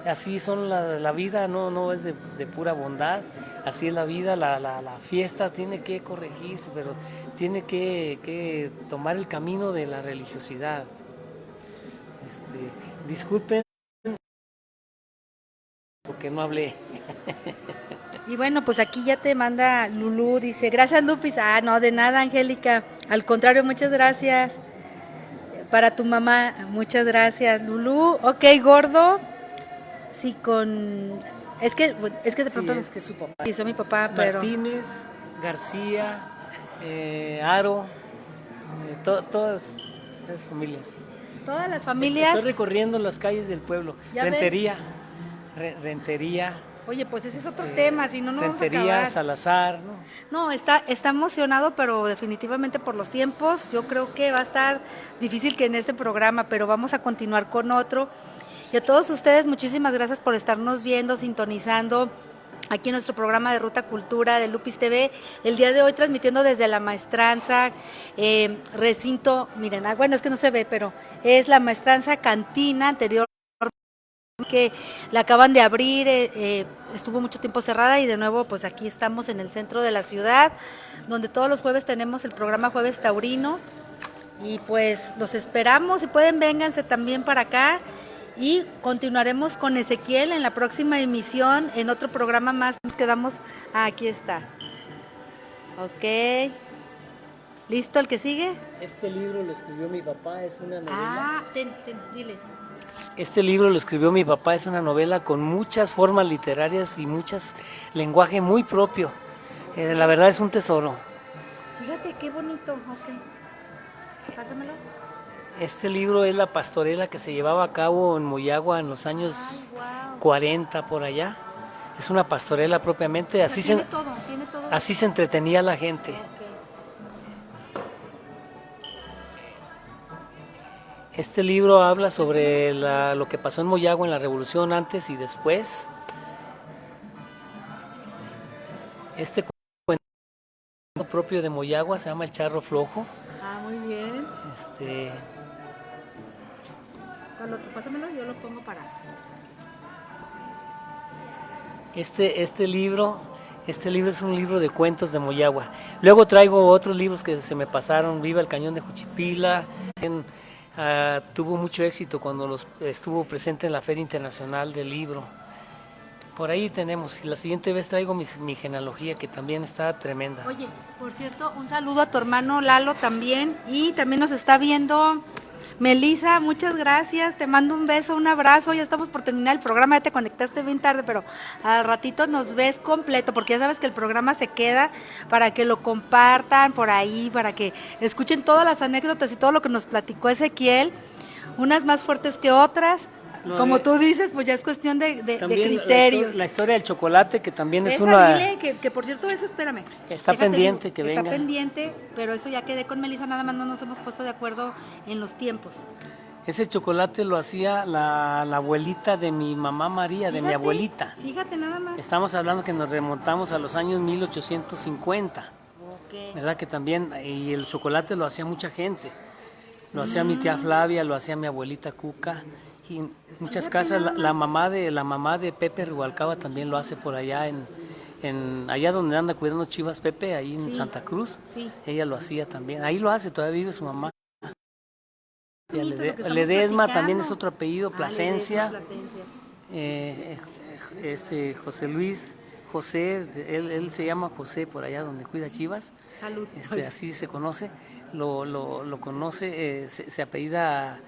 Así son la vida, no es de pura bondad, así es la vida, la fiesta tiene que corregirse, pero tiene que tomar el camino de la religiosidad. Disculpen porque no hablé. Y bueno, pues aquí ya te manda Lulú, dice, gracias Lupis. Ah, no, de nada, Angélica. Al contrario, muchas gracias. Para tu mamá, muchas gracias, Lulú. Ok, gordo. Sí, es que de pronto... Sí, es que su papá. Hizo mi papá, pero... Martínez, García, Aro, todas las familias. Todas las familias. Estoy recorriendo las calles del pueblo. Rentería. Rentería. Oye, pues ese es otro tema, si no, no vamos a acabar. Rentería, Salazar, ¿no? No, está emocionado, pero definitivamente por los tiempos, yo creo que va a estar difícil que en este programa, pero vamos a continuar con otro. Y a todos ustedes, muchísimas gracias por estarnos viendo, sintonizando aquí en nuestro programa de Ruta Cultura de Lupis TV. El día de hoy transmitiendo desde la Maestranza, recinto, miren, bueno, es que no se ve, pero es la Maestranza Cantina anterior, que la acaban de abrir, estuvo mucho tiempo cerrada y de nuevo pues aquí estamos en el centro de la ciudad, donde todos los jueves tenemos el programa Jueves Taurino y pues los esperamos, si pueden vénganse también para acá y continuaremos con Ezequiel en la próxima emisión, en otro programa más, nos quedamos, aquí está, ok, ¿listo el que sigue? Este libro lo escribió mi papá, es una novela. Diles. Este libro lo escribió mi papá, es una novela con muchas formas literarias y muchas lenguaje muy propio. La verdad es un tesoro. Fíjate qué bonito, ok. Pásamelo. Este libro es la pastorela que se llevaba a cabo en Moyagua en los años 40 por allá. Es una pastorela propiamente, tiene todo. Así se entretenía la gente. Okay. Este libro habla sobre lo que pasó en Moyagua en la revolución antes y después. Este propio de Moyagua, se llama El Charro Flojo. Ah, muy bien. Pásamelo, yo lo pongo para... Este libro es un libro de cuentos de Moyagua. Luego traigo otros libros que se me pasaron, Viva el Cañón de Juchipila. Tuvo mucho éxito cuando estuvo presente en la Feria Internacional del Libro. Por ahí tenemos, y la siguiente vez traigo mi genealogía, que también está tremenda. Oye, por cierto, un saludo a tu hermano Lalo también, y también nos está viendo Melissa, muchas gracias, te mando un beso, un abrazo, ya estamos por terminar el programa, ya te conectaste bien tarde, pero al ratito nos ves completo, porque ya sabes que el programa se queda para que lo compartan por ahí, para que escuchen todas las anécdotas y todo lo que nos platicó Ezequiel, unas más fuertes que otras. Como tú dices, pues ya es cuestión de criterios. La historia del chocolate, que también es esa, una... Dile que por cierto, eso, espérame. Está pendiente, que venga. Está pendiente, pero eso ya quedé con Melissa, nada más no nos hemos puesto de acuerdo en los tiempos. Ese chocolate lo hacía la abuelita de mi mamá María, de mi abuelita. Fíjate nada más. Estamos hablando que nos remontamos a los años 1850. Okay. ¿Verdad? Que también, y el chocolate lo hacía mucha gente. Lo hacía mi tía Flavia, lo hacía mi abuelita Cuca. Y en muchas casas, la mamá de Pepe Rubalcaba también lo hace por allá allá donde anda cuidando chivas Pepe, ahí en Santa Cruz. Sí. Ella lo hacía también. Ahí lo hace, todavía vive su mamá. Ledesma también es otro apellido, Plasencia. José Luis, José, él se llama José por allá donde cuida chivas. Salud. Así se conoce. Lo conoce, se apellida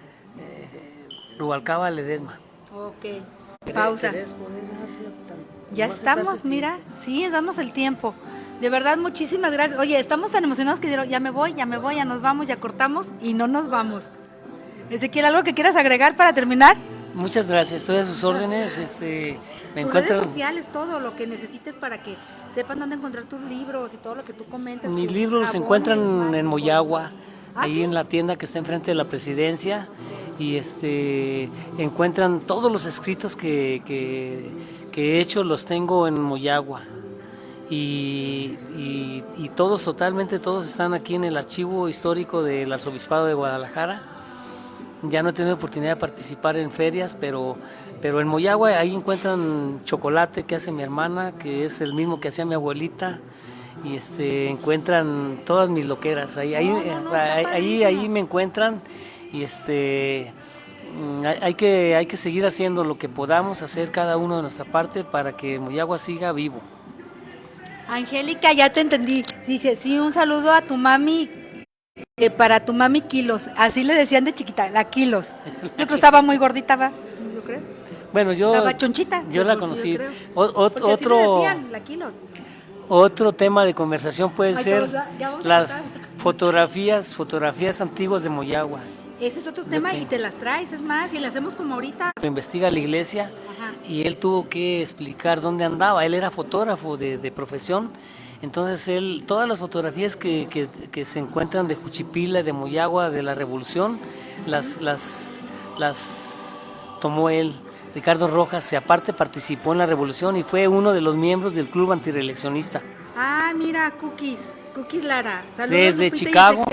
Rubalcaba Ledesma. Ok. Pausa. Ya estamos, mira. Sí, es darnos el tiempo. De verdad, muchísimas gracias. Oye, estamos tan emocionados que dijeron, ya me voy, ya nos vamos, ya cortamos y no nos vamos. Ezequiel, ¿algo que quieras agregar para terminar? Muchas gracias, estoy a sus órdenes. Tus redes sociales, todo lo que necesites para que sepan dónde encontrar tus libros y todo lo que tú comentas. Mis libros se encuentran en Moyagua, ahí en la tienda que está enfrente de la Presidencia, y encuentran todos los escritos que he hecho, los tengo en Moyagua, y totalmente todos están aquí en el archivo histórico del Arzobispado de Guadalajara. Ya no he tenido oportunidad de participar en ferias, pero en Moyagua ahí encuentran chocolate que hace mi hermana, que es el mismo que hacía mi abuelita, y encuentran todas mis loqueras. Ahí me encuentran, y hay que seguir haciendo lo que podamos hacer cada uno de nuestra parte para que Moyagua siga vivo. Angélica, ya te entendí. Dice, sí, un saludo a tu mami. Para tu mami Kilos, así le decían de chiquita, la Kilos. Yo creo que estaba muy gordita, ¿va? Yo creo. Bueno, estaba chonchita. Yo la conocí. Otro tema de conversación puede ser las fotografías antiguas de Moyagua. Ese es otro tema y te las traes, es más, y le hacemos como ahorita. Investiga la iglesia. Ajá. Y él tuvo que explicar dónde andaba. Él era fotógrafo de profesión. Entonces todas las fotografías que se encuentran de Juchipila, de Moyagua, de la Revolución, las tomó él. Ricardo Rojas, y aparte participó en la Revolución y fue uno de los miembros del Club Antireeleccionista. Ah, mira, Cookies Lara. Saludos, desde Chicago.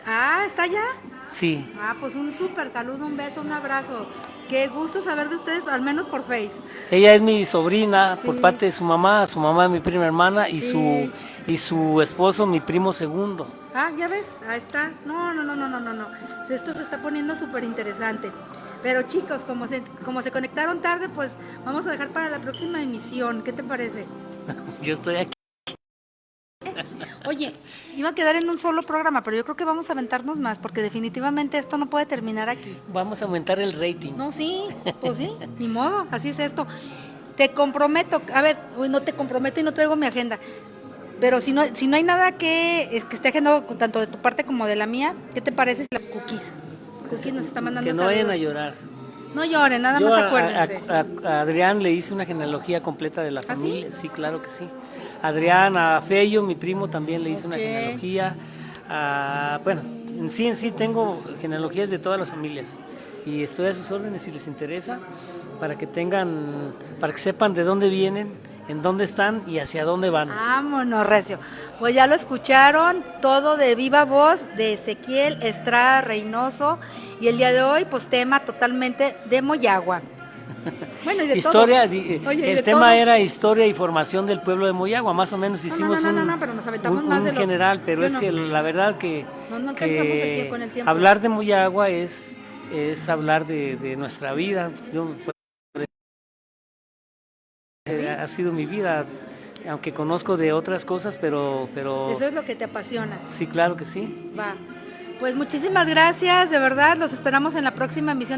Ah, ¿está allá? Sí. Ah, pues un súper saludo, un beso, un abrazo. Qué gusto saber de ustedes, al menos por Face. Ella es mi sobrina, sí, por parte de su mamá es mi prima hermana, y sí, su esposo, mi primo segundo. Ah, ya ves, ahí está. No. Esto se está poniendo súper interesante. Pero chicos, como se conectaron tarde, pues vamos a dejar para la próxima emisión. ¿Qué te parece? Yo estoy aquí. Oye, iba a quedar en un solo programa, pero yo creo que vamos a aventarnos más, porque definitivamente esto no puede terminar aquí. Vamos a aumentar el rating. No, sí, pues sí, ni modo, así es esto. Te comprometo, a ver, no te comprometo y no traigo mi agenda, pero si no hay nada que esté agendado tanto de tu parte como de la mía, ¿qué te parece si la Cookies nos está mandando que no saludos? vayan a llorar. No lloren, nada más acuérdense. A Adrián le hice una genealogía completa de la familia. ¿Ah, sí? Sí, claro que sí. Adrián, a Fello, mi primo, también le hice una genealogía. Bueno, en sí tengo genealogías de todas las familias. Y estoy a sus órdenes si les interesa, para que sepan de dónde vienen en dónde están y hacia dónde van. Vámonos, recio. Pues ya lo escucharon, todo de viva voz de Ezequiel Estrada Reynoso, y el día de hoy pues tema totalmente de Moyagua. Bueno, y de Historia, todo. Oye, y el de tema todo. era historia y formación del pueblo de Moyagua, más o menos hicimos No, pero nos aventamos más de un lo general, pero ¿sí o es no? que la verdad que, No alcanzamos el tiempo con el tiempo. hablar de Moyagua es hablar de nuestra vida. Ha sido mi vida, aunque conozco de otras cosas, pero Eso es lo que te apasiona. sí, claro que sí. Va. Pues muchísimas gracias, de verdad, los esperamos en la próxima emisión de